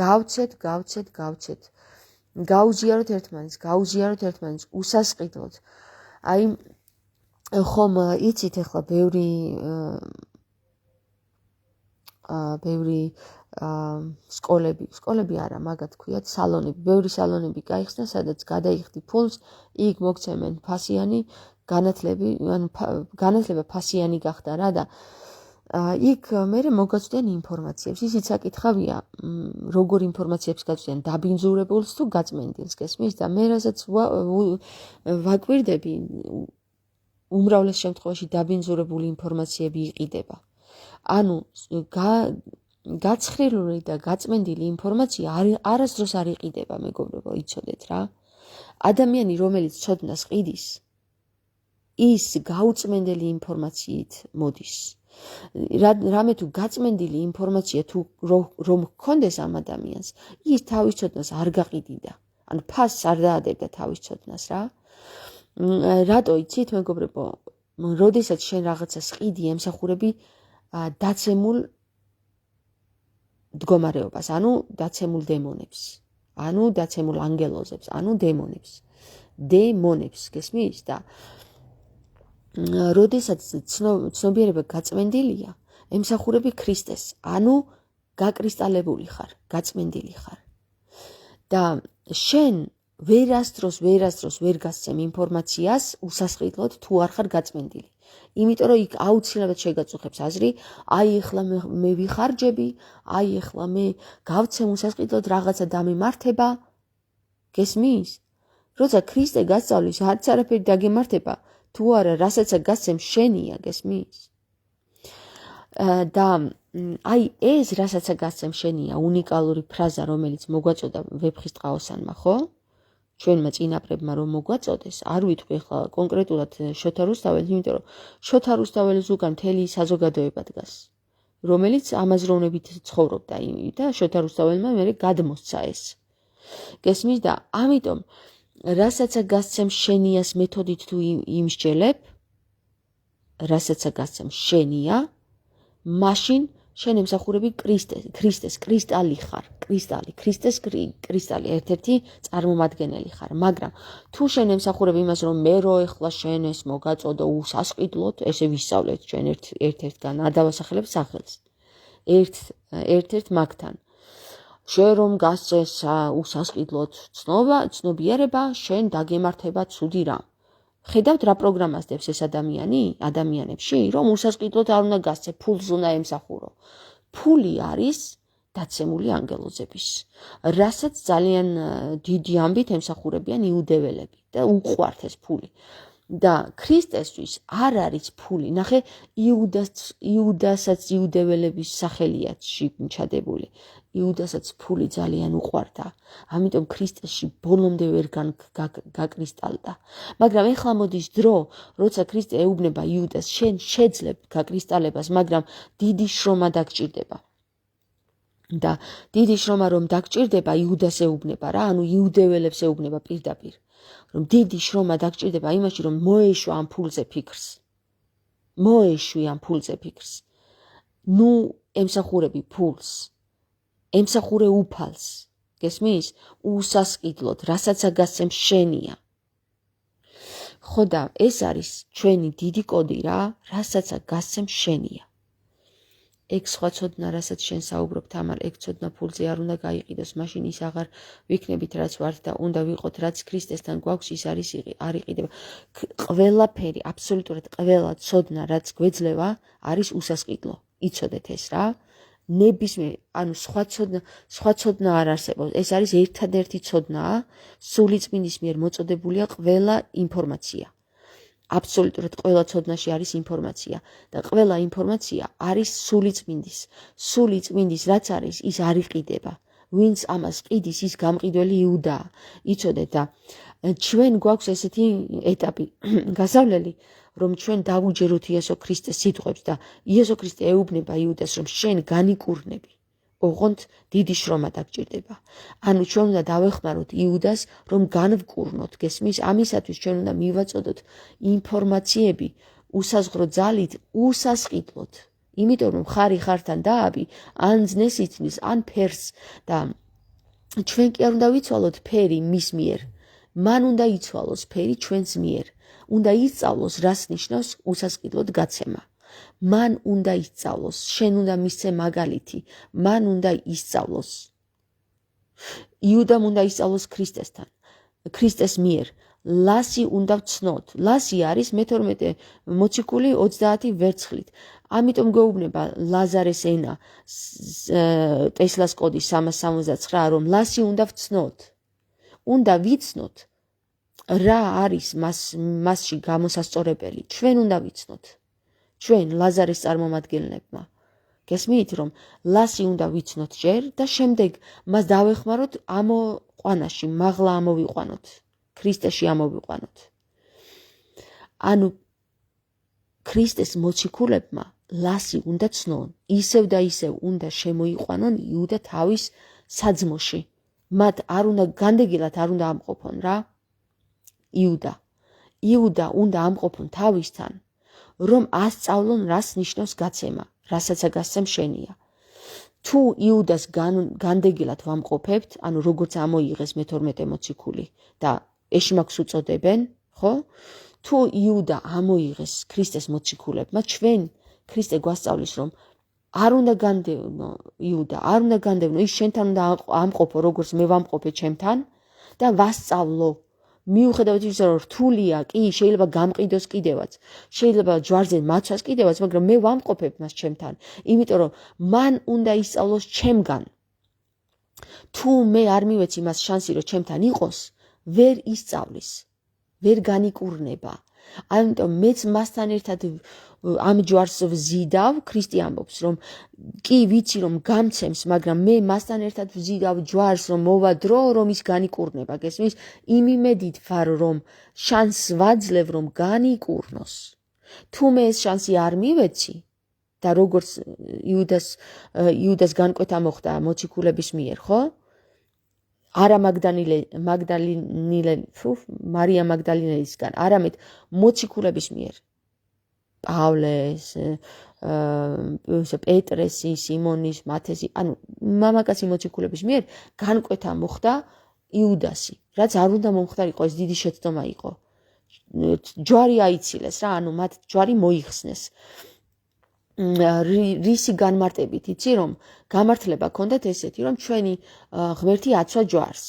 გავცეთ. გაუზიაროთ ერთმანეთს, უსასყიდლოდ. აი ხომ იცით ახლა ბევრი სკოლები არა, მაგათ ქვიათ სალონები, ბევრი სალონები გაიხსნა, სადაც გადაიხდი ფულს, იქ მოგცემენ ფასიანი განათლება ფასიანი გახდა რა და იქ მერე მოგაწვდიან ინფორმაციებს. ისიც საკითხავია, როგორ ინფორმაციებს გაწვდიან, დაბინძურებულს თუ გაწმენდილს, გესმის? და მე რასაც ვაკვირდები, უმრავლეს შემთხვევაში დაბინძურებული ინფორმაციები იყიდება. ანუ გაცხრილული და გაწმენდილი ინფორმაცია არასდროს არ იყიდება, მეგობრებო, იცოდეთ რა. ადამიანი, რომელიც ცოდნას ყიდის, ის გაუწმენდელი ინფორმაციით მოდის. რამე თუ გაწმენდილი ინფორმაცია თუ რომ ჰქონდეს ამ ადამიანს, ის თავის ცოდნას არ გაყიდიდა. ანუ ფასს არ დაადებდა თავის ცოდნას რა. რატო იცით, მეგობრებო, როდესაც შენ რაღაცას ყიდი, ემსახურები დაცემულ მდგომარეობას, ანუ დაცემულ დემონებს, ანუ დაცემულ ანგელოზებს, ანუ დემონებს, გესმის? და როდესაც ცნობიერება გაწმენდილია, ემსახურები ქრისტეს, ანუ გაკრისტალებული ხარ, გაწმენდილი ხარ. და შენ ვერასდროს ვერ გასცემ ინფორმაციას უსასყიდლოდ თუ არ ხარ გაწმენდილი. იმიტომ რომ იქ აუცილებლად შეგაწუხებს აზრი, აი ეხლა მე ვიხარჯები, აი ეხლა მე გავცემ უსასყიდლოდ რაღაცა დამემართება, გესმის? როცა ქრისტე გასწავლის, არც არაფერი დაგემართება, თუ არა, რასაც გასცემ შენია, გესმის? და აი ეს რასაც გასცემ შენია უნიკალური ფრაზა, რომელიც მოგვაწოდა ვეფხისტ ყაოსანმა, ხო? ჩვენმა წინაპრებმა რომ მოგვაწოდეს, არ ვიტყვი ახლა კონკრეტულად შოთა რუსთაველს, იმიტომ რომ შოთა რუსთაველის უკან მთელი საზოგადოება დგას, რომელიც ამაზროვნებით ცხოვრობდა და შოთა რუსთაველმა მერე გადმოსცა ეს. გესმის? და ამიტომ რასაც გასცემ შენიას მეთოდით თუ იმსჯელებ, რასაც გასცემ შენია, მაშინ შენ ემსახურები ქრისტეს, კრისტალი ხარ, ქრისტეს კრისტალი, ერთ-ერთი წარმომადგენელი ხარ. მაგრამ თუ შენ ემსახურები იმას, რომ მე რო ეხლა შენ ეს მოგაწოდო უსასყიდლოდ, ესე ვისწავლეთ ჩვენ ერთ-ერთგან, ადავასახელებ სახელს. ერთ-ერთ მაგთან. შენ რომ გასცეს უსასყიდლოდ ცნობიერება, შენ დაგემართება ცუდი რამ. ხედავთ რა პროგრამასდებს ეს ადამიანებში, რომ უსასყიდლოდ არ უნდა გასცე, ფულს უნდა ემსახურო. ფული არის დაცემული ანგელოზების, რასაც ძალიან დიდი ამბით ემსახურებიან იუდეველები და უყვართ ეს ფული. და ქრისტესთვის არ არის ფული. ნახე, იუდასაც იუდეველების სახელია ჩადებული. იუდასაც ფული ძალიან უყვარდა. ამიტომ ქრისტესში ბოლომდე ვერ გაკრისტალდა. მაგრამ ეხლა მოდის დრო, როცა ქრისტე ეუბნება იუდას, შენ შეძლებ გაკრისტალებას, მაგრამ დიდი შრომა დაგჭირდება. და დიდი შრომა რომ დაგჭირდება, იუდას ეუბნება რა, ანუ იუდეველებს ეუბნება პირდაპირ. რომ დიდი შრომა დაგჭირდება იმაში, რომ მოეშვა ამ ფულზე ფიქრს. მოეშვი ამ ფულზე ფიქრს. ნუ ემსახურები ფულს. ემსახურე უფალს. გესმის? უსასყიდლოდ, რასაც აგასცემ შენია. ხო და ეს არის ჩვენი დიდი კოდი რა, რასაც აგასცემ შენია. ეგ სხვა ცოდნა, რასაც შენ საუბრობ, თამარ, ეგ ცოდნა ფულზე არ უნდა გაიყიდოს, მაშინ ის აღარ ვიქნებით რაც ვართ და უნდა ვიყოთ რაც ქრისტესთან გვაქვს, ის არის არ იყიდება. ყველაფერი, აბსოლუტურად ყველა ცოდნა, რაც გვეძლევა, არის უსასყიდლო. იცოდეთ ეს რა. ნებისმიერ, ანუ სხვა ცოდნა არ არსებობს. ეს არის ერთადერთი ცოდნაა, სული წმინდის მიერ მოწოდებულია ყველა ინფორმაცია. აბსოლუტურად ყველა ცოდნაში არის ინფორმაცია და ყველა ინფორმაცია არის სული წმინდის. სული წმინდის რაც არის, ის არ იყიდება. ვინც ამას ყიდის, ის გამყიდველი იუდაა. იცოდეთ და ჩვენ გვაქვს ესეთი ეტაპი გასავლელი, რომ ჩვენ დავუჯეროთ იესო ქრისტეს სიტყვებს და იესო ქრისტე ეუბნება იუდას, რომ შენ განიკურნები. ოღონდ დიდი შრომა დაგჭირდება. ანუ ჩვენ უნდა დავეხმაროთ იუდას, რომ განვკურნოთ, გესმის? ამისათვის ჩვენ უნდა მივაწოდოთ ინფორმაციები უსაზღრო ძალით, უსასყიდლოდ. იმიტომ რომ ხარი ხართან დააბი, ან ძნეს იცნის, ან ფერს და ჩვენ კი არ უნდა ვიცვალოთ ფერი მის მიერ. მან უნდა იცვალოს ფერი ჩვენს მიერ. უნდა ისწავლოს, რას ნიშნავს უსასყიდლოდ გაცემა. მან უნდა ისწავლოს, შენ უნდა მისცე მაგალითი, მან უნდა ისწავლოს. იუდამ უნდა ისწავლოს ქრისტესთან, ქრისტეს მიერ. ლასი უნდა ვცნოთ. ლასი არის მე-12 მოციქული 30 ვერცხლით. ამიტომ გვეუბნება ლაზარეს ენა ტესლას კოდი 379, რომ ლასი უნდა ვცნოთ. უნდა ვიცნოთ რა არის მასში გამოსასწორებელი. ჩვენ უნდა ვიცნოთ. ჩვენ ლაზარეს წარმომადგენლებმა. გესმით, რომ ლასი უნდა ვიცნოთ ჯერ და შემდეგ მას დავეხმაროთ ამოყვანაში, მაღლა ამოვიყვანოთ, ქრისტეში ამოვიყვანოთ. ანუ ქრისტეს მოციქულებმა ლასი უნდა ცნონ, ისევ და ისევ უნდა შემოიყვანონ იუდა თავის საძმოში. მათ არ უნდა განდეგილად არ უნდა ამყოფონ რა. იუდა უნდა ამყოფონ თავისთან, რომ ასწავლონ, რას ნიშნავს გაცემა, რასაც აგასცემ შენია. თუ იუდას განდეგილად ვამყოფებთ, ანუ როგორც ამოიღეს მე-12 მოციქული და ეშმაკს უწოდებენ, ხო? თუ იუდა ამოიღეს ქრისტეს მოციქულებმა, ჩვენ ქრისტე გვასწავლის, რომ არ უნდა განდევნო იუდა, არ უნდა განდევნო, ის შენთან უნდა ამყოფო, როგორც მე ვამყოფე ჩემთან და ვასწავლო. მიუხედავად იმისა, რომ რთულია, კი, შეიძლება გამყიდოს კიდევაც, შეიძლება ჯვარზე მაცვას კიდევაც, მაგრამ მე ვამყოფებ მას ჩემთან, იმიტომ რომ მან უნდა ისწავლოს ჩემგან. თუ მე არ მივეცი მას შანსი, რომ ჩემთან იყოს, ვერ ისწავლის, ვერ განიკურნება. ამიტომ მეც მასთან ერთად ამ ჯვარს ვზიდავ, ქრისტე ამბობს, რომ კი ვიცი, რომ გამცემს, მაგრამ მე მასთან ერთად ვზიდავ ჯვარს, რომ მოვა დრო, რომ ის განიკურნება, გესმის? იმ იმედით ვარ, რომ შანსს ვაძლევ, რომ განიკურნოს. თუ მე ეს შანსი არ მივეცი და როგორც იუდას განკვეთა მოხდა მოციქულების მიერ, ხო? არა მარია მაგდალინელისგან, არამედ მოციქულების მიერ. პავლეს, პეტრესი, სიმონის, მათესი, ანუ მამაკაცი მოციქულების მიერ განკვეთა მოხდა იუდასი, რაც არ უნდა მომხდარიყო, ეს დიდი შეცდომა იყო. ჯვარი აიცილეს რა, ანუ მათ ჯვარი მოიხსნეს. რისი განმარტებით იცი რომ გამართლება ქონდათ ესეთი რომ ჩვენი ღმერთი აცვა ჯვარს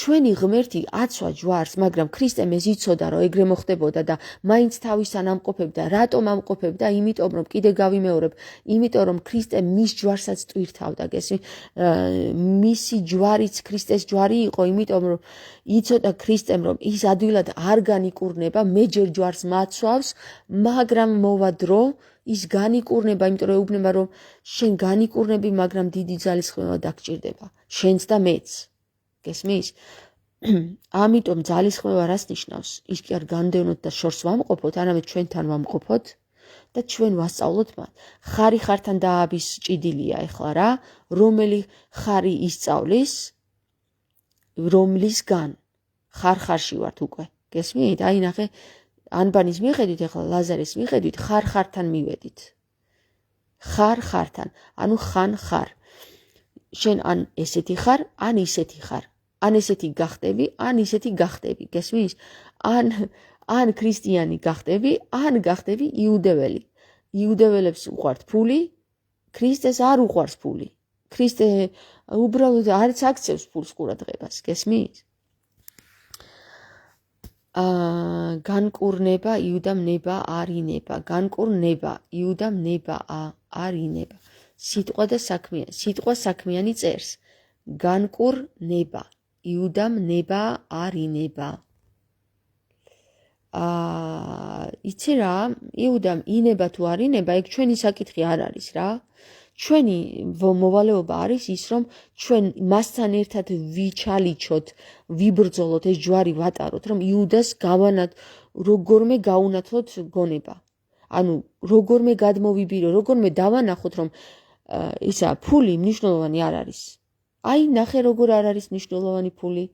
ჩვენი ღმერთი აცვა ჯვარს მაგრამ ქრისტემ ეს იცოდა რომ ეგრე მოხდებოდა და მაინც თავისთან ამყოფებდა რატომ ამყოფებდა იმიტომ რომ კიდე გავიმეორებ იმიტომ რომ ქრისტე მის ჯვარსაც ტვირთავდა გესმი მისი ჯვარიც ქრისტეს ჯვარი იყო იმიტომ რომ იცოდა ქრისტემ რომ ის ადვილად არ განიკურნება მე ჯერ ჯვარს მაცვავს მაგრამ მოვა დრო ის განიკურნება, იმიტომ რომ ეუბნება რომ შენ განიკურნები, მაგრამ დიდი ძალისხმევა დაგჭირდება. შენც და მეც. გესმის? ამიტომ ძალისხმევა რას ნიშნავს? ის კი არ განდევნოთ და შორს ვამყოფოთ, არამედ ჩვენთან ვამყოფოთ და ჩვენ ვასწავლოთ მათ. ხარი ხართან დააბის ჭიდილია ეხლა რა, რომელი ხარი ისწავლის, რომლისგან ხარ-ხარში ვართ უკვე. გესმით? აი ნახე ანბანის მიხედვით ახლა ლაზარის მიხედვით ხარ-ხართან მივედით. ხარ-ხართან, ანუ ხან ხარ. შენ ან ესეთი ხარ, ან ისეთი ხარ. ან ესეთი გახდები, ან ისეთი გახდები. გესმის? ან ქრისტიანი გახდები, ან გახდები იუდეველი. იუდეველებს უყვართ ფული, ქრისტეს არ უყვარს ფული. ქრისტე უბრალოდ არც აქცევს ფულს ყურადღებას, გესმის? განკურნება იუდამ ნება არინება განკურნება იუდამ ნება არინება სიტყვა და საქმიანი სიტყვა საქმიანი წერს განკურნება იუდამ ნება არინება იცი რა იუდამ ინება თუ არინება ეგ ჩვენი საკითხი არ არის რა ჩვენი მოვალეობა არის ის რომ ჩვენ მასთან ერთად ვიჩალიჩოთ, ვიბრძოლოთ ეს ჯვარი ვატაროთ, რომ იუდას როგორმე გაუნათლოთ გონება. ანუ როგორმე გადმოვიბირო, როგორმე დავანახოთ რომ ისა ფული მნიშვნელოვანი არ არის. აი ნახე როგორ არ არის მნიშვნელოვანი ფული.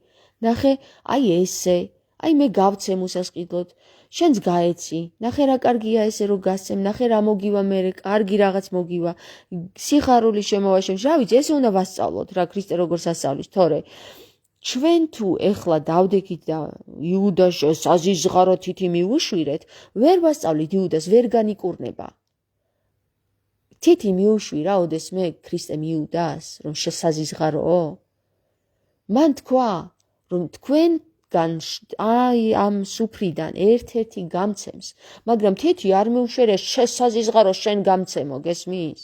ნახე აი ესე, აი მე გავცე მოსასყიდლოდ. შენც გაეცი, ნახე რა კარგია ესე რომ გასცემ, ნახე რა მოგივა მე, კარგი რაღაც მოგივა, სიხარული შემოვაშენს, რა ვიცი, ესე უნდა ვასწავლოთ რა ქრისტე როგორ სასწავლის, თორე ჩვენ თუ ეხლა დავდექით და იუდას საზიზღარო თითი მიუშვირეთ, ვერ ვასწავლით იუდას, ვერ განიკურნება. თითი მიუშვირა ოდესმე ქრისტემ იუდას, რომ შესაზიზღაროო. მან თქვა, რომ თქვენ აი ამ სუფრიდან ერთ-ერთი გამცემს, მაგრამ თითი არ მიუშვერეს შესაზიზღარო შენ გამცემო, გესმის?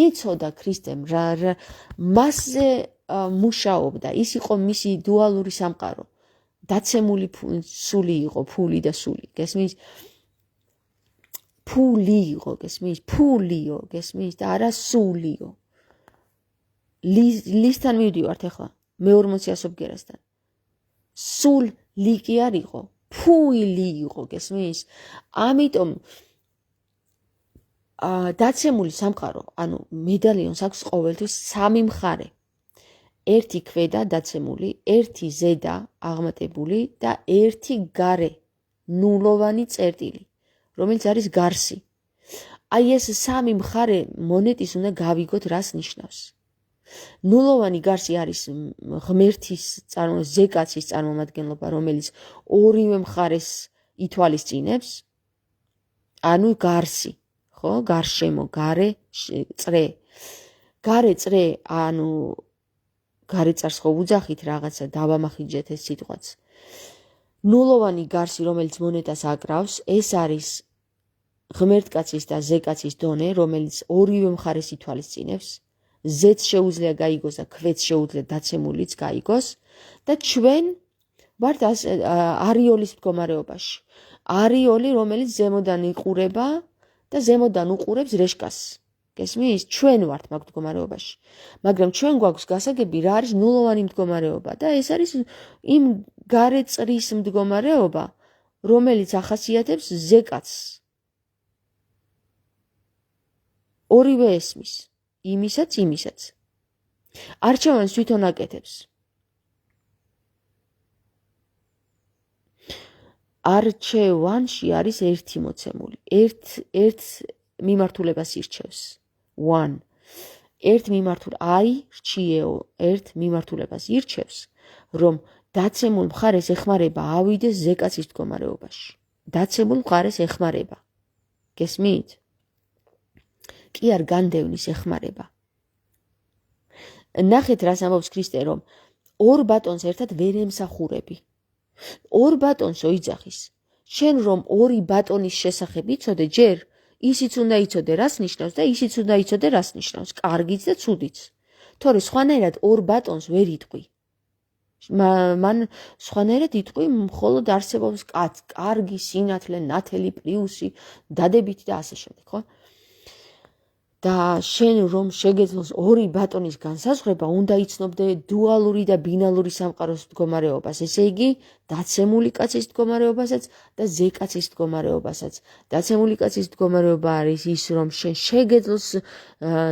იცოდა ქრისტემ რა მასზე მუშაობდა, ის იყო მისი დუალური სამყარო. დაცემული სული იყო, ფული და სული, გესმის? ფული იყო, გესმის? ფულიო, გესმის? და არა სულიო. ლისთან მივდივართ ახლა, მე-40 ბგერასთან. სულ ლი კი არ იყო, ფუილი იყო, გესმის? ამიტომ დაცემული სამყარო, ანუ მედალიონს აქვს ყოველთვის სამი მხარე. ერთი ქვედა დაცემული, ერთი ზედა აღმატებული და ერთი გარე, ნულოვანი წერტილი, რომელიც არის გარსი. აი ეს სამი მხარე მონეტის უნდა გავიგოთ რას ნიშნავს. ნულოვანი გარსი არის ღმერთის ზეკაცის წარმომადგენლობა, რომელიც ორივე მხარეს ითვალისწინებს, ანუ გარსი, ხო? გარშემო, გარე, წრე. გარე წრე, ანუ გარე წარს ხო ვუძახით რაღაცა, დავამახინჯეთ ეს სიტყვაც. ნულოვანი გარსი, რომელიც მონეტას აკრავს, ეს არის ღმერთკაცის და ზეკაცის დონე, რომელიც ორივე მხარეს ითვალისწინებს. ზეც შეუძლია გაიგოს და ქვეც შეუძლია დაცემულიც გაიგოს და ჩვენ ვართ არიოლის მდგომარეობაში. არიოლი, რომელიც ზემოდან იყურება და ზემოდან უყურებს რეშკას. გესმის? ჩვენ ვართ მაგ მდგომარეობაში. მაგრამ ჩვენ გვაქვს გასაგები რა არის ნულოვანი მდგომარეობა და ეს არის იმ გარე წრის მდგომარეობა, რომელიც ახასიათებს ზეკაცს. ორივე ესმის. იმისაც. არჩევანს თვითონ აკეთებს. არჩევანში არის ერთი მოცემული. ერთ მიმართულებას ირჩევს. one. ერთ მიმართულებას ირჩევს, რომ დაცემულ მხარეს ეხმარება ავიდეს ზეკაცის მდგომარეობაში. დაცემულ მხარეს ეხმარება. გესმით? კი არ განდევნის ეხმარება. ნახეთ რას ამბობს ქრისტე, რომ ორ ბატონს ერთად ვერ ემსახურები. ორ ბატონსო იძახის. შენ რომ ორი ბატონის შესახებ იცოდე, ჯერ ისიც უნდა იცოდე რას ნიშნავს და ისიც უნდა იცოდე რას ნიშნავს, კარგიც და ცუდიც. თორე სხვანაირად ორ ბატონს ვერ იტყვი. მან სხვანაირად იტყვი მხოლოდ არსებობს კაც, კარგი, სინათლე, ნათელი, პლუსი, დადებითი და ასე შემდეგ, ხო? და შენ რომ შეგეძლოს ორი ბატონის განსაზღვრება, უნდა იცნობდე დუალური და ბინალური სამყაროს მდგომარეობას, ესე იგი, დაცემული კაცის მდგომარეობასაც და ზეკაცის მდგომარეობასაც. დაცემული კაცის მდგომარეობა არის ის, რომ შენ შეგეძლოს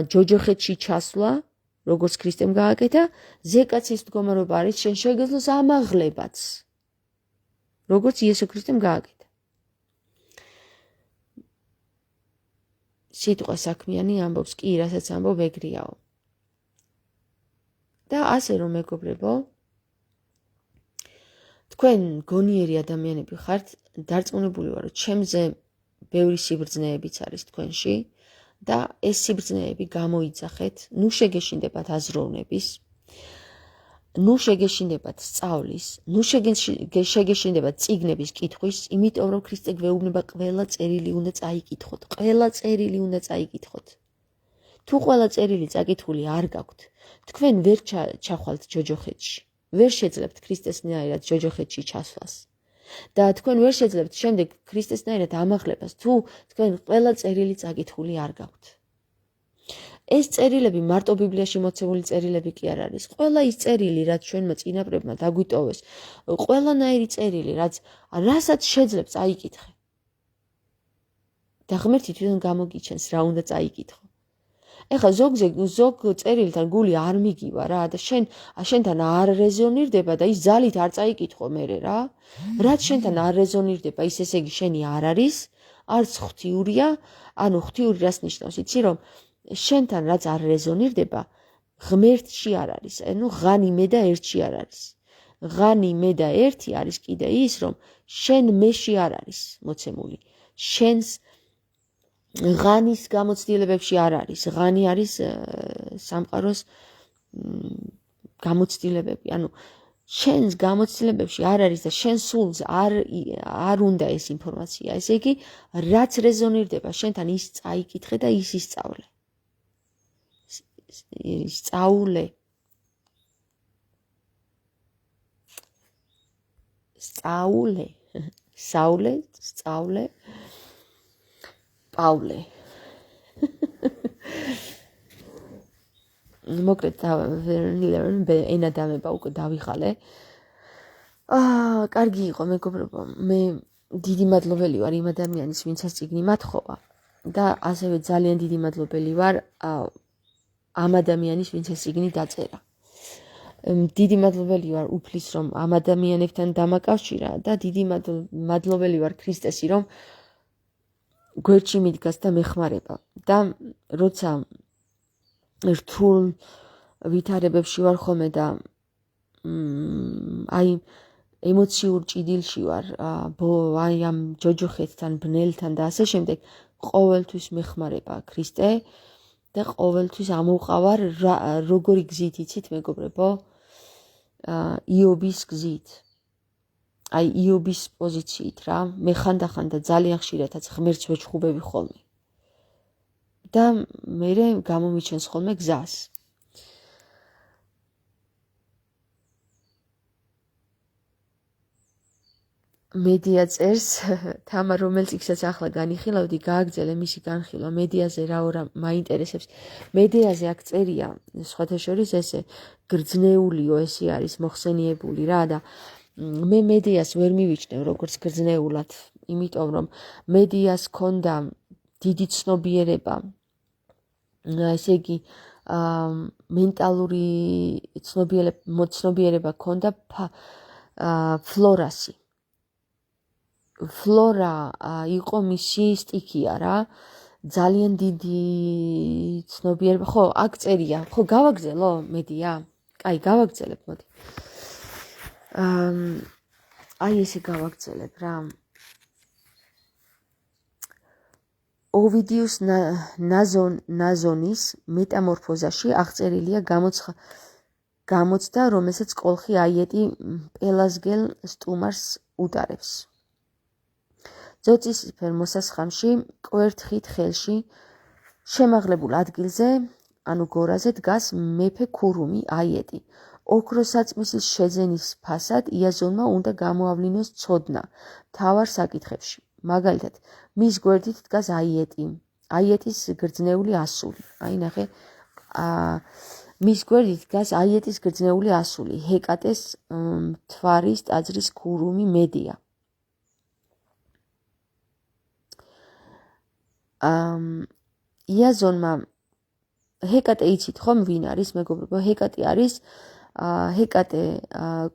ჯოჯოხეთში ჩასვლა, როგორც ქრისტემ გააკეთა, ზეკაცის მდგომარეობა არის შენ შეგეძლოს ამაღლებაც, როგორც იესო ქრისტემ გააკეთა. სიტყვა საქმიანი ამბობს კი, რასაც ამბობ ეგრეაო. და ასე რომ მეგობრებო, თქვენ გონიერი ადამიანები ხართ, დარწმუნებული ვარ, რომ ჩემზე ბევრი სიბრძნეებიც არის თქვენში და ეს სიბრძნეები გამოიძახეთ, ნუ შეგეშინდებათ აზროვნების, ნუ შეგეშინდებათ სწავლის, ნუ შეგეშინდებათ წიგნების კითხვის, იმიტომ რომ ქრისტე გვეუბნება ყველა წერილი უნდა წაიკითხოთ, ყველა წერილი უნდა წაიკითხოთ. თუ ყველა წერილი წაკითხული არ გაქვთ, თქვენ ვერ ჩახვალთ ჯოჯოხეთში, ვერ შეძლებთ ქრისტესნაირად ჯოჯოხეთში ჩასვლას. და თქვენ ვერ შეძლებთ შემდეგ ქრისტესნაირად ამაღლებას, თუ თქვენ ყველა წერილი წაკითხული არ გაქვთ. ეს წერილები მარტო ბიბლიაში მოცემული წერილები კი არ არის. ყველა ის წერილი, რაც ჩვენმა წინაპრებმა დაგვიტოვეს, ყველანაირი წერილი, რასაც შეძლებთ წაიკითხე. და ღმერთი თვითონ გამოგიჩენს რა უნდა წაიკითხო. ეხლა ზოგ წერილთან გული არ მიგივა რა და შენთან არ რეზონირდება და ის ძალით არ წაიკითხო მერე რა. რაც შენთან არ რეზონირდება, ის ესე იგი შენი არ არის, არც ღვთიურია, ანუ ღვთიური რას ნიშნავს, იცი რომ შენთან რაც არ რეზონირდება, ღმერთში არ არის, ანუ ღანი მე და ერთში არ არის. ღანი მე და ერთი არის კიდე ის, რომ შენ მეში არ არის მოცემული. შენს ღანის გამოცდილებებში არ არის. ღანი არის სამყაროს გამოცდილებები, ანუ შენს გამოცდილებებში არ არის და შენ სულს არ უნდა ეს ინფორმაცია. ესე იგი, რაც რეზონირდება შენთან, ის წაიკითხე და ის ისწავლე. სწავლე. პავლე. მოკლედ ენა დამება უკვე დავიღალე. კარგი იყო მეგობრებო, მე დიდი მადლობელი ვარ იმ ადამიანის, ვინც ეს წიგნი მათხოვა და ასევე ძალიან დიდი მადლობელი ვარ ამ ადამიანის, ვინც ეს წიგნი დაწერა. დიდი მადლობელი ვარ უფლის, რომ ამ ადამიანებთან დამაკავშირა და დიდი მადლობელი ვარ ქრისტესი, რომ გვერდში მიდგას და მეხმარება. და როცა რთულ ვითარებებში ვარ ხოლმე და აი ემოციურ ჭიდილში ვარ, აი ამ ჯოჯოხეთთან, ბნელთან და ასე შემდეგ, ყოველთვის მეხმარება ქრისტე და ყოველთვის ამოვყავარ როგორი გზით იცით მეგობრებო? იობის გზით. აი იობის პოზიციით რა, მე ხანდახან და ძალიან ხშირადაც ღმერთს ვეჩხუბები ხოლმე. და მე გამომიჩენს ხოლმე გზას. მედია წერს, თამა რომელ წიგნსაც ახლა განიხილავდი, გააგრძელე მისი განხილვა. მედიაზე რა მაინტერესებს. მედიაზე აქ წერია, სხვათა შორის ესე გრძნეულიო ესე არის მოხსენიებული რა და მე მედიას ვერ მივიჩნევ როგორც გრძნეულად, იმიტომ რომ მედიას ჰქონდა დიდი ცნობიერება, ესე იგი მენტალური ცნობიერება ჰქონდა ფლორასი. ფლორა იყო მისი სტიქია რა, ძალიან დიდი ცნობიერება. ხო, აქ წერია. ხო, გავაგზელო მედია? კაი, გავაგზელებ, მოდი. აი ესე გავაგზელებ რა. ოვიდიუს ნაზონის მეტამორფოზაში აღწერილია გამოცდა, რომელსაც კოლხი აიეტი პელასგელ სტუმარს უტარებს. ძოწისფერ მოსასხამში კვერთხით ხელში შემაღლებულ ადგილზე, ანუ გორაზე დგას მეფე ქურუმი აიეტი. ოქროსაწმისის შეძენის ფასად იაზონმა უნდა გამოავლინოს ცოდნა მთავარ საკითხებში. მაგალითად, მის გვერდით დგას აიეტის გრძნეული ასული. აი ნახე, მის გვერდით დგას აიეტის გრძნეული ასული, ჰეკატეს მთვარის ტაძრის ქურუმი მედია. იაზონმა ჰეკატე იცით ხომ ვინ არის მეგობრებო? ჰეკატე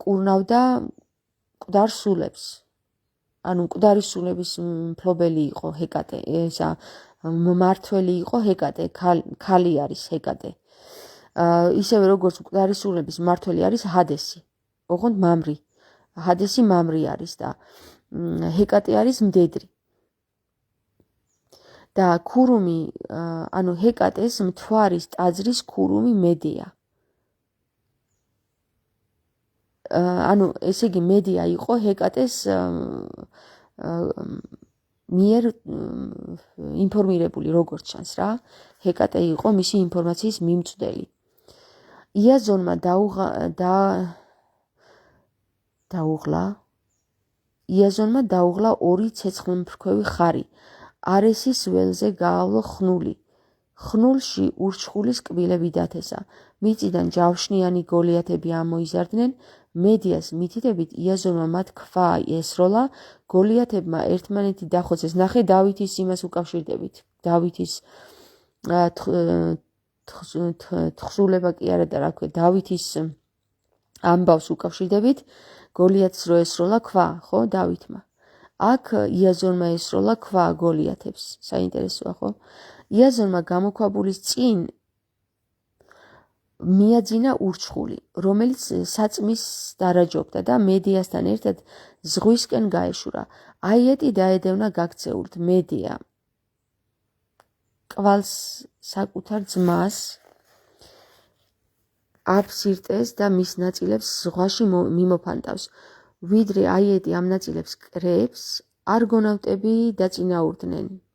კურნავდა მკვდარ სულებს. ანუ მკვდარი სულების მფლობელი იყო ჰეკატე, ესა მმართველი იყო ჰეკატე, ქალი არის ჰეკატე. ისევე როგორც მკვდარი სულების მმართველი არის ჰადესი. ოღონდ მამრი. ჰადესი მამრი არის და ჰეკატე არის მდედრი. და ქურუმი, ანუ ჰეკატეს მთვარის ტაძრის ქურუმი მედია. ანუ ესე იგი მედია იყო ჰეკატეს მიერ ინფორმირებული, როგორც ჩანს რა. ჰეკატე იყო მისი ინფორმაციის მიმწვდელი. იაზონმა დაუღლა ორი ცეცხლმფრქვევი ხარი. არესის ველზე გაავლო ხნული. ხნულში ურჩხულის კბილები დათესა. მიწიდან ჯავშნიანი გოლიათები ამოიზარდნენ. მედიას მითითებით იაზონმა მათ ქვა ესროლა, გოლიათებმა ერთმანეთი დახოცეს. ნახე დავითის იმას უკავშირდებით. დავითის თხზულება კი არა და რა ქვია, დავითის ამბავს უკავშირდებით, გოლიათს რო ესროლა ქვა, ხო, დავითმა. აქ იაზონმა ესროლა ქვა გოლიათებს. საინტერესოა, ხო? იაზონმა გამოქვაბულის წინ მიაძინა ურჩხული, რომელიც საწმის დარაჯობდა და მედიასთან ერთად ზღვისკენ გაეშურა. აიეტი დაედევნა გაქცეულთ. მედია კვალს საკუთარ ძმას აფსირტეს და მის ნაწილებს ზღვაში მიმოფანტავს. ვიდრე აიეტი ამ ნაწილებს კრებს, არგონავტები დაწინაურდნენ.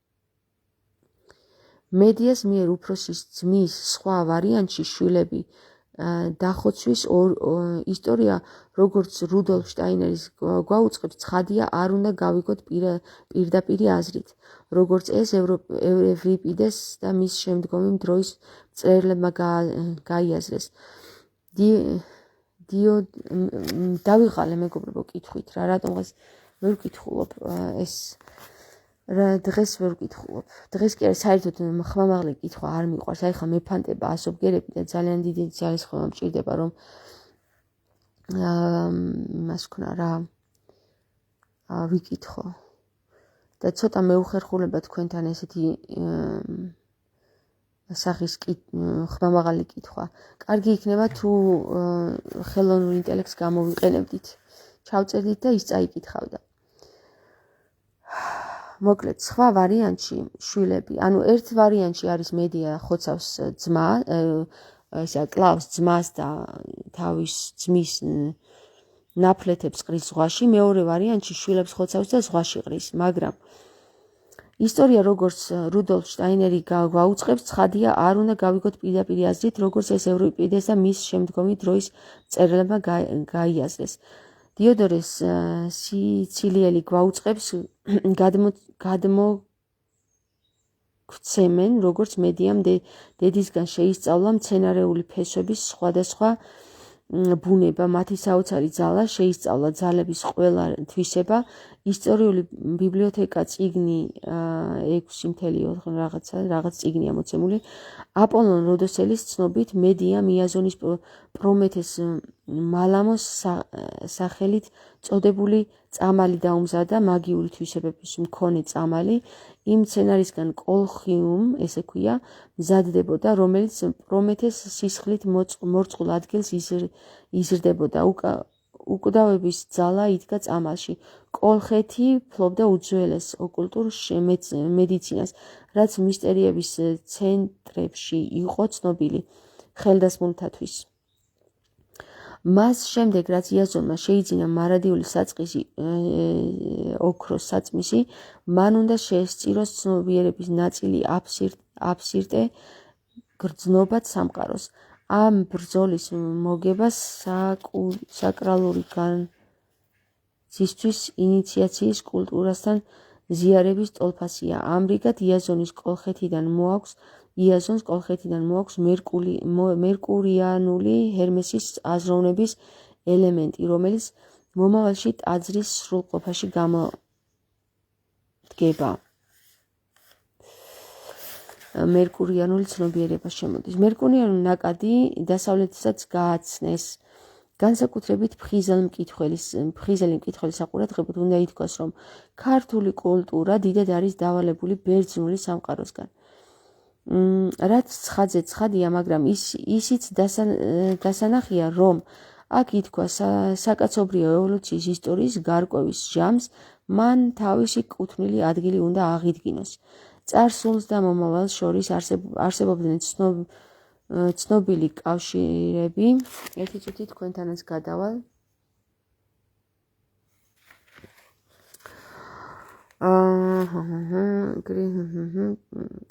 მედიას მიერ უფროსის ძმის სხვა ვარიანტში შვილები დახოცვის ისტორია, როგორც რუდოლფ შტაინერის გვაუწყებს, ცხადია, არ უნდა გავიგოთ პირდაპირი აზრით, როგორც ეს ევრიპიდეს და მის შემდგომი დროის მწერლებმა გაიაზრეს. დავიღალე მეგობრებო კითხვით რა, რატომღაც ვერ ვკითხულობ ეს დღეს ვერ ვკითხულობ. დღეს კი არა, საერთოდ ხმამაღალი კითხვა არ მიყვარს. აი ხა მეფანტება ასობგერები და ძალიან დიდი ძალისხმევა მჭირდება, რომ იმას ვქნა რა ვიკითხო. და ცოტა მეუხერხულება თქვენთან ესეთი სახის ხმამაღალი კითხვა. კარგი იქნება თუ ხელოვნურ ინტელექტს გამოვიყენებდით. ჩავწერდით და ის წაიკითხავდა. მოკლედ, სხვა ვარიანტში შვილები, ანუ ერთ ვარიანტში არის მედია ხოცავს ძმა, ესა კლავს ძმას და თავის ძმის ნაფლეთებს ყრის ზღვაში, მეორე ვარიანტში შვილებს ხოცავს და ზღვაში ყრის, მაგრამ ისტორია როგორც რუდოლფ შტაინერი გვაუწყებს, ცხადია, არ უნდა გავიგოთ პირდაპირი აზრით, როგორც ეს ევრიპიდეს და მის შემდგომი დროის მწერლებმა გაიაზრეს. დიოდორეს სიცილიელი გვაუწყებს გადმოგვცემენ, როგორც მედიამ დედისგან შეისწავლა მცენარეული ფესვების სხვადასხვა ბუნება, მათი საოცარი ძალა, შეისწავლა ძალების ყველა თვისება, ისტორიული ბიბლიოთეკა წიგნი 6.4 რაღაც წიგნია მოცემული. აპოლონ როდოსელის ცნობით მედიამ იაზონის პრომეთეს მალამოს სახელით წოდებული წამალი დაუმზადა, მაგიური თვისებების მქონე წამალი, იმ მცენარისგან კოლხიუმ, ესე ქვია, მზადდებოდა, რომელიც პრომეთეს სისხლით მორწყულ ადგილს იზრდებოდა. უკვდავების ძალა იდგა წამალში. კოლხეთი ფლობდა უძველეს ოკულტურ მედიცინას, რაც მისტერიების ცენტრებში იყო ცნობილი ხელდასმულთათვის. მას შემდეგ, რაც იაზონმა შეიძინა მარადიული საწყისი ოქროს საწმისი, მან უნდა შეესწიროს ცნობიერების ნაწილი აფსირტე გრძნობად სამყაროს. ამ ბრძოლის მოგება საკრალური განძისთვის ინიციაციის კულტურასთან ზიარების ტოლფასია. ამრიგად იაზონს კოლხეთიდან მოაქვს მერკურიანული ჰერმესის აზროვნების ელემენტი, რომელიც მომავალში ტაძრის სრულყოფაში გამოდგება. მერკურიანული ცნობიერება შემოდის. მერკურიანული ნაკადი დასავლეთისაც გააცნეს. განსაკუთრებით ფხიზელი მკითხველის საყურადღებოდ უნდა ითქვას, რომ ქართული კულტურა დიდად არის დავალებული ბერძნული სამყაროსგან. რაც ცხადზე ცხადია, მაგრამ ისიც დასანახია, რომ აქ ითქვა საკაცობრიო ევოლუციის ისტორიის გარკვევის ჟამს, მან თავისი კუთვნილი ადგილი უნდა აღიდგინოს. წარსულს და მომავალს შორის არსებობდნენ ცნობილი კავშირები. ერთი წუთი თქვენთანაც გადავალ.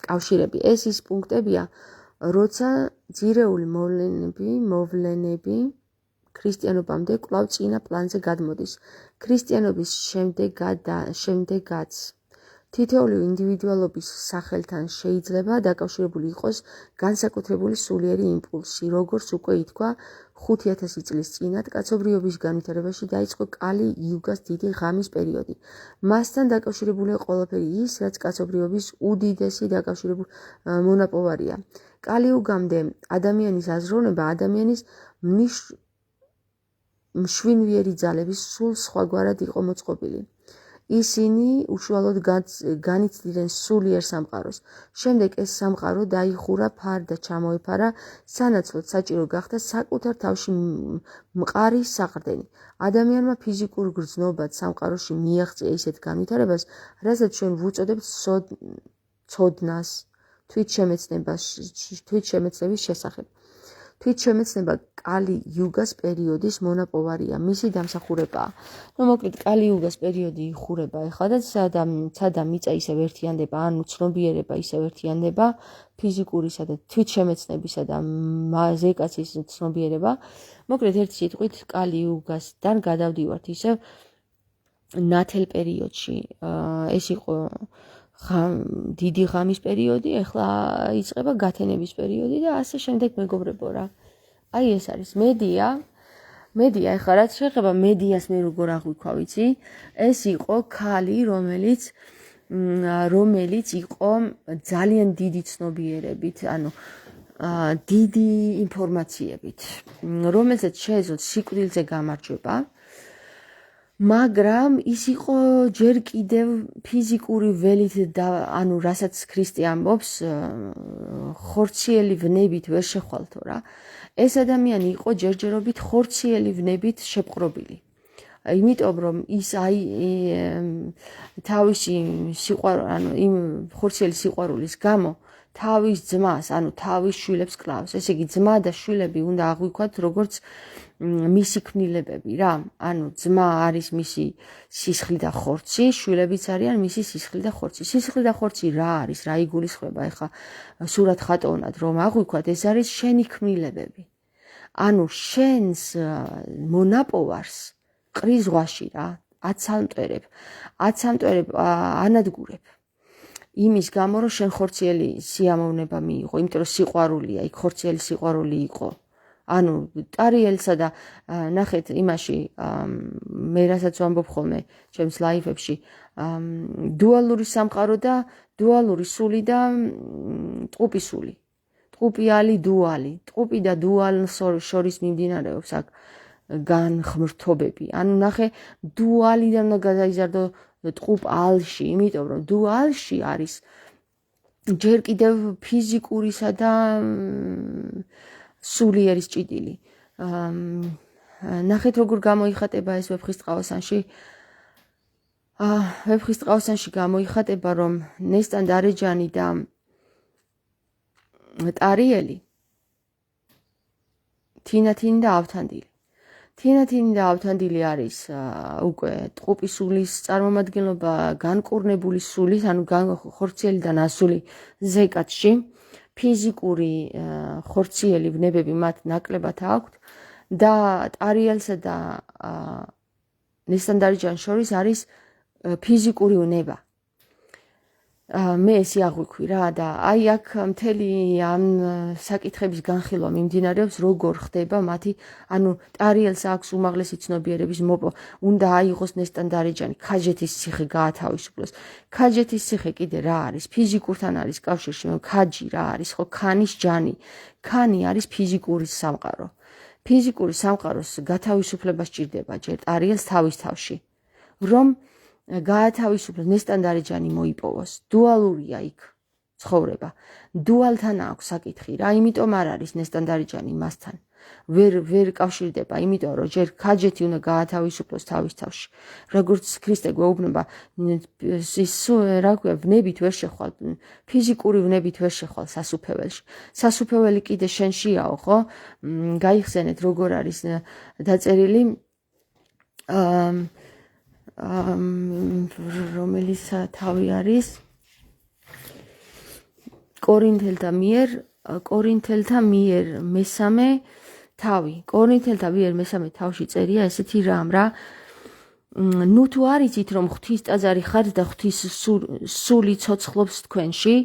კავშირები. ეს ის პუნქტებია, როცა ძირეული მოვლენები ქრისტიანობამდე კვლავ წინა პლანზე გადმოდის. ქრისტიანობის შემდეგაც თითოეული ინდივიდუალობის სახელთან შეიძლება დაკავშირებული იყოს განსაკუთრებული სულიერი იმპულსი, როგორც უკვე ითქვა 5000 წლის წინათ კაცობრიობის განვითარებაში დაიწყო კალი იუგას დიდი ღამის პერიოდი. მასთან დაკავშირებულია ყველაფერი ის, რაც კაცობრიობის უდიდესი დაკავშირებული მონაპოვარია. კალი იუგამდე ადამიანის აზროვნება ადამიანის მშვინვიერი ძალების სულ სხვაგვარად იყო მოწყობილი. ისინი უშუალოდ განიცდიდნენ სულიერ სამყაროს. შემდეგ ეს სამყარო დაიხურა და ჩამოეფარა, სანაცვლოდ საჭირო გახდა საკუთარ თავში მყარი საყრდენი. ადამიანმა ფიზიკურ გრძნობად სამყაროში მიაღწია ისეთ განვითარებას, რასაც ჩვენ ვუწოდებთ ცოდნას თვითშემეცნების შესახებ. თვითშემეცნება კალი იუგას პერიოდის მონაპოვარია, მისი დამსახურებაა. მოკლედ კალი იუგას პერიოდი იხურება ეხლა და ცადა მიწა ისევ ერთიანდება, ანუ ცნობიერება ისევ ერთიანდება, ფიზიკურისა და თვითშემეცნებისა და ზეკაცის ცნობიერება. მოკლედ ერთი სიტყვით კალი იუგასთან გადავდივართ ისევ ნათელ პერიოდში. ეს იყო დიდი ღამის პერიოდი, ეხლა იწყება გათენების პერიოდი და ასე შემდეგ, მეგობრებო რა. აი ეს არის მედია, ეხლა რაც შეეხება მედიას მე როგორ აღვიქვა, ვიცი? ეს იყო ქალი, რომელიც იყო ძალიან დიდი ცნობიერებით, ანუ დიდი ინფორმაციებით, რომელსაც შეეძლო სიკვდილზე გამარჯვება. მაგრამ ის იყო ჯერ კიდევ ფიზიკური ველით და ანუ რასაც ქრისტე ამბობს, ხორციელი ვნებით ვერ შეხვალთო რა. ეს ადამიანი იყო ჯერჯერობით ხორციელი ვნებით შეპყრობილი. იმიტომ რომ ის თავისი იმ ხორციელი სიყვარულის გამო თავის ძმას, ანუ თავის შვილებს კლავს. ესე იგი ძმა და შვილები უნდა აღვიქვათ როგორც მისი ქმნილებები რა. ანუ ძმა არის მისი სისხლი და ხორცი, შვილებიც არიან მისი სისხლი და ხორცი. სისხლი და ხორცი რა არის? რა იგულისხმება? ეხლა სურათ ხატოვნად რომ აღვიქვათ, ეს არის შენი ქმნილებები. ანუ შენს მონაპოვარს ყრი ზღვაში რა, აცამტვერებ, ანადგურებ. იმის გამო რომ შენ ხორციელი სიამოვნება მიიღო, იმიტომ რომ სიყვარულია, იქ ხორციელი სიყვარული იყო. ანუ ტარიელსა და ნახეთ იმაში მე რასაც ვამბობ ხოლმე ჩემს ლაივებში, დუალური სამყარო და დუალური სული და ტყუპი სული. ტყუპიალი დუალი, ტყუპი და დუალ შორის მიმდინარეობს აქ განხმრთობები. ანუ ნახე დუალიდან უნდა გადაიზარდო ტყუპალში, იმიტომ რომ დუალში არის ჯერ კიდევ ფიზიკურისა და სულიერის ჭიდილი. ნახეთ როგორ გამოიხატება ეს ვეფხისტყაოსანში. ვეფხისტყაოსანში გამოიხატება, რომ ნესტან დარეჯანი და ტარიელი თინათინი და ავთანდილი. თინათინი და ავთანდილი არის უკვე ტყუპის სულის წარმომადგენლობა, განკურნებული სულის, ანუ ხორციელიდან ასული ზეკათში. ფიზიკური ხორციელი ვნებები მათ ნაკლებად აქვთ და ტარიელსა და ნესტან დარეჯანს შორის არის ფიზიკური ვნება. მე ესე აღვიქვი რა და აი აქ მთელი ამ საკითხების განხილვა მიმდინარეობს, როგორ ხდება მათი, ანუ ტარიელს აქვს უმაღლესი ცნობიერების მოპო, უნდა აიღოს ნესტან დარეჯანი, ქაჯეთის ციხე გაათავისუფლოს. ქაჯეთის ციხე კიდე რა არის? ფიზიკურთან არის კავშირში, ქაჯი რა არის, ხო, ქანის ჯანი. ქანი არის ფიზიკური სამყარო. ფიზიკური სამყაროს გათავისუფლება სჭირდება ჯერ ტარიელს თავის თავში, რომ გაათავისუფლოს, ნესტან დარეჯანი მოიპოვოს. დუალურია იქ ცხოვრება. დუალთან აქვს საკითხი რა, იმიტომ არ არის ნესტან დარეჯანი მასთან. ვერ კავშირდება, იმიტომ რომ ჯერ ქაჯეთი უნდა გაათავისუფლოს თავის თავში. როგორც ქრისტე გვეუბნება, ის რა ქვია, ვნებით ვერ შეხვალ, ფიზიკური ვნებით ვერ შეხვალ სასუფეველში. სასუფეველი კიდე შენშიაო, ხო? გაიხსენეთ როგორ არის დაწერილი რომელიც თავი არის კორინთელთა მიერ მესამე თავი. კორინთელთა მიერ მესამე თავში წერია ესეთი რამ რა. ნუ თუ არ იცით რომ ღვთის ტაძარი ხართ და ღვთის სული ცოცხლობს თქვენში,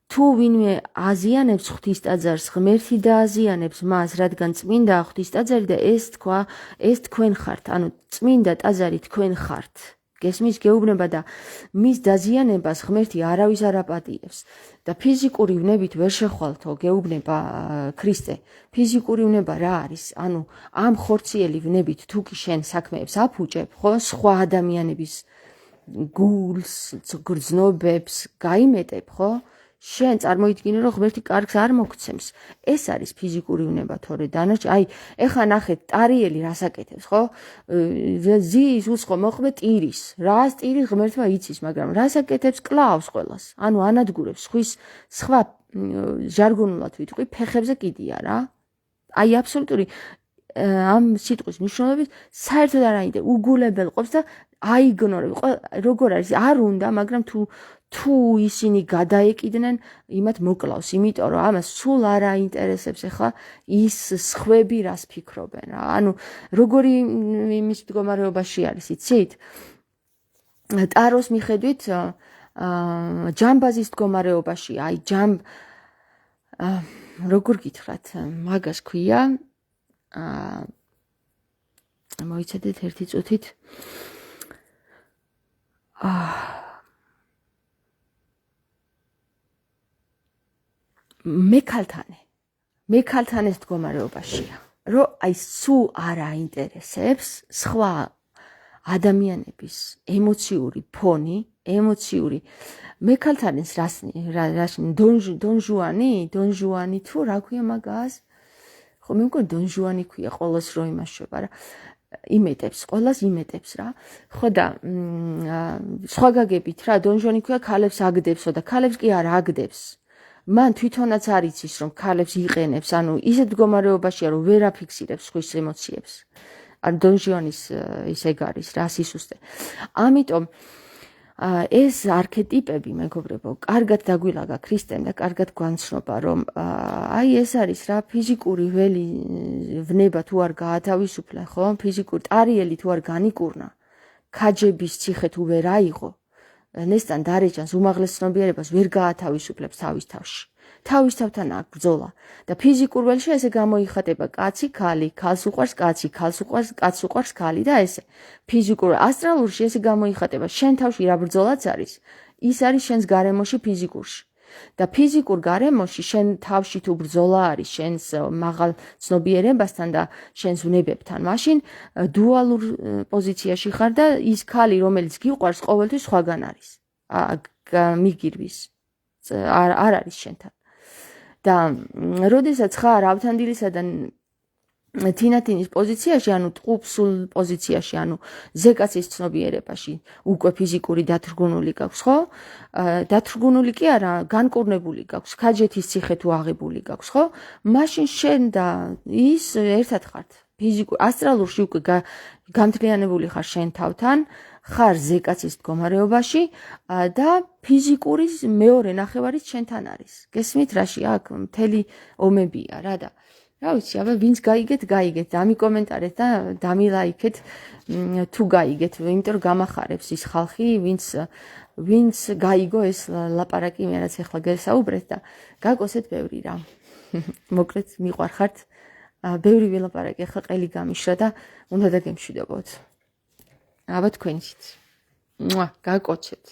თუ ვინმე აზიანებს ღვთის ტაძარს, ღმერთი დააზიანებს მას, რადგან წმინდა ღვთის ტაძარი და ეს თქვენ ხართ, ანუ წმინდა ტაძარი თქვენ ხართ. გესმის, გეუბნება და მის დაზიანებას ღმერთი არავის არ აპატიებს. და ფიზიკური ვნებით ვერ შეხვალთო, გეუბნება ქრისტე. ფიზიკური ვნება რა არის? ანუ ამ ხორციელი ვნებით თუ კი შენ საქმეებს აფუჭებ, ხო, სხვა ადამიანების გულს, გრძნობებს გაიმეტებ, ხო? შენ წარმოიდგინე რომ ღმერთი კარგს არ მოგცემს. ეს არის ფიზიკური ვნება, თორე დანარჩენი, აი, ეხა ნახეთ, ტარიელი რას აკეთებს, ხო? ზის უცხო მოხმე ტირის. რას ტირის ღმერთმა იცის, მაგრამ რას აკეთებს? კლავს ყველას. ანუ ანადგურებს სხვა ჟარგონულად ვიტყვი, ფეხებზე კიდია რა. აი, აბსოლუტური ამ სიტყვის მნიშვნელობით საერთოდ არ აინტერესებს, უგულებელყოფს და აიგნორებს. როგორ არის? არ უნდა, მაგრამ თუ ისინი გადაეკიდნენ, იმათ მოკლავს, იმიტომ რომ ამას სულ არ აინტერესებს ახლა ის სხვები რას ფიქრობენ რა. ანუ როგორი იმის მდგომარეობაში არის, იცით? ტაროს მიხედვით ჯამბაზის მდგომარეობაში, აი როგორ გითხრათ, მაგას ქვია, მოიცადეთ ერთი წუთით. მეკალთანეს მდგომარეობაშია, რომ აი სულ არ აინტერესებს სხვა ადამიანების ემოციური ფონი, ემოციური მეკალთანეს დონჟუანი თუ რა ქვია მაგას? ხო, მე მგონი დონჟუანი ქვია, ყოველს რო იმაშება რა. ყოველას იმეტებს რა. ხო და სხვა გაგებით რა, დონჟუანი ქვია, ქალებს აგდებსო და ქალებს კი არ აგდებს. მან თვითონაც არ იცის რომ ქალებს იყენებს, ანუ ისეთ მდგომარეობაშია რომ ვერ აფიქსირებს ხვის ემოციებს. ან დონჟუანის ის ეგ არის რა, სისუსტე. ამიტომ ეს არქეტიპები, მეგობრებო, კარგად დაგვილაგა ქრისტემ და კარგად გვანცნობა, რომ აი ეს არის რა, ფიზიკური ვნება თუ არ გაათავისუფლა, ხო? ფიზიკური ტარიელი თუ არ განიკურნა, ქაჯების ციხე თუ ვერ აიღო, ნესტან დარეჯანს უმაღლეს ცნობიერებას ვერ გაათავისუფლებს თავის თავში. თავის თავთან აქვს ბრძოლა და ფიზიკურ ველში ესე გამოიხატება კაცი, ქალი, ქალს უყვარს კაცი, ქალს უყვარს, კაცს უყვარს ქალი და ესე. ფიზიკურ ასტრალურში ესე გამოიხატება, შენ თავში რა ბრძოლაც არის, ის არის შენს გარემოში ფიზიკურში. და ფიზიკურ გარემოში შენ თავში თუ ბრძოლა არის შენს მაღალ ცნობიერებასთან და შენს ვნებებთან, მაშინ დუალურ პოზიციაში ხარ და ის ქალი, რომელიც გიყვარს, ყოველთვის სხვაგან არის. მიგირვის. არ არის შენთან. და როდესაც ხარ ავთანდილისა და თინათინის პოზიციაში, ანუ ტყუპსულ პოზიციაში, ანუ ზეკაცის ცნობიერებაში უკვე ფიზიკური დათრგუნული გაქვს, ხო? დათრგუნული კი არა, განკურნებული გაქვს, ქაჯეთის ციხე თუ აღებული გაქვს, ხო? მაშინ შენ და ის ერთად ხართ. ფიზიკურ ასტრალურში უკვე გამთლიანებული ხარ შენ თავთან, ხარ ზეკაცის მდგომარეობაში და ფიზიკური მეორე ნახევარიც შენთან არის. გესმით რაში აქ მთელი ომებია რა და რა ვიცი, აბა ვინც გაიგეთ, დამიკომენტარეთ და დამილაიქეთ თუ გაიგეთ, იმიტომ რომ გამახარებს ის ხალხი, ვინც გაიგო ეს ლაპარაკი, მე რაც ახლა გესაუბრეთ და გაკოსეთ ბევრი რა. მოკლედ მიყვარხართ, ბევრი ვილაპარაკი, ახლა ყელი გამიშრა და უნდა და გემშვიდობოთ. აბა თქვენშიც. გაკოცეთ.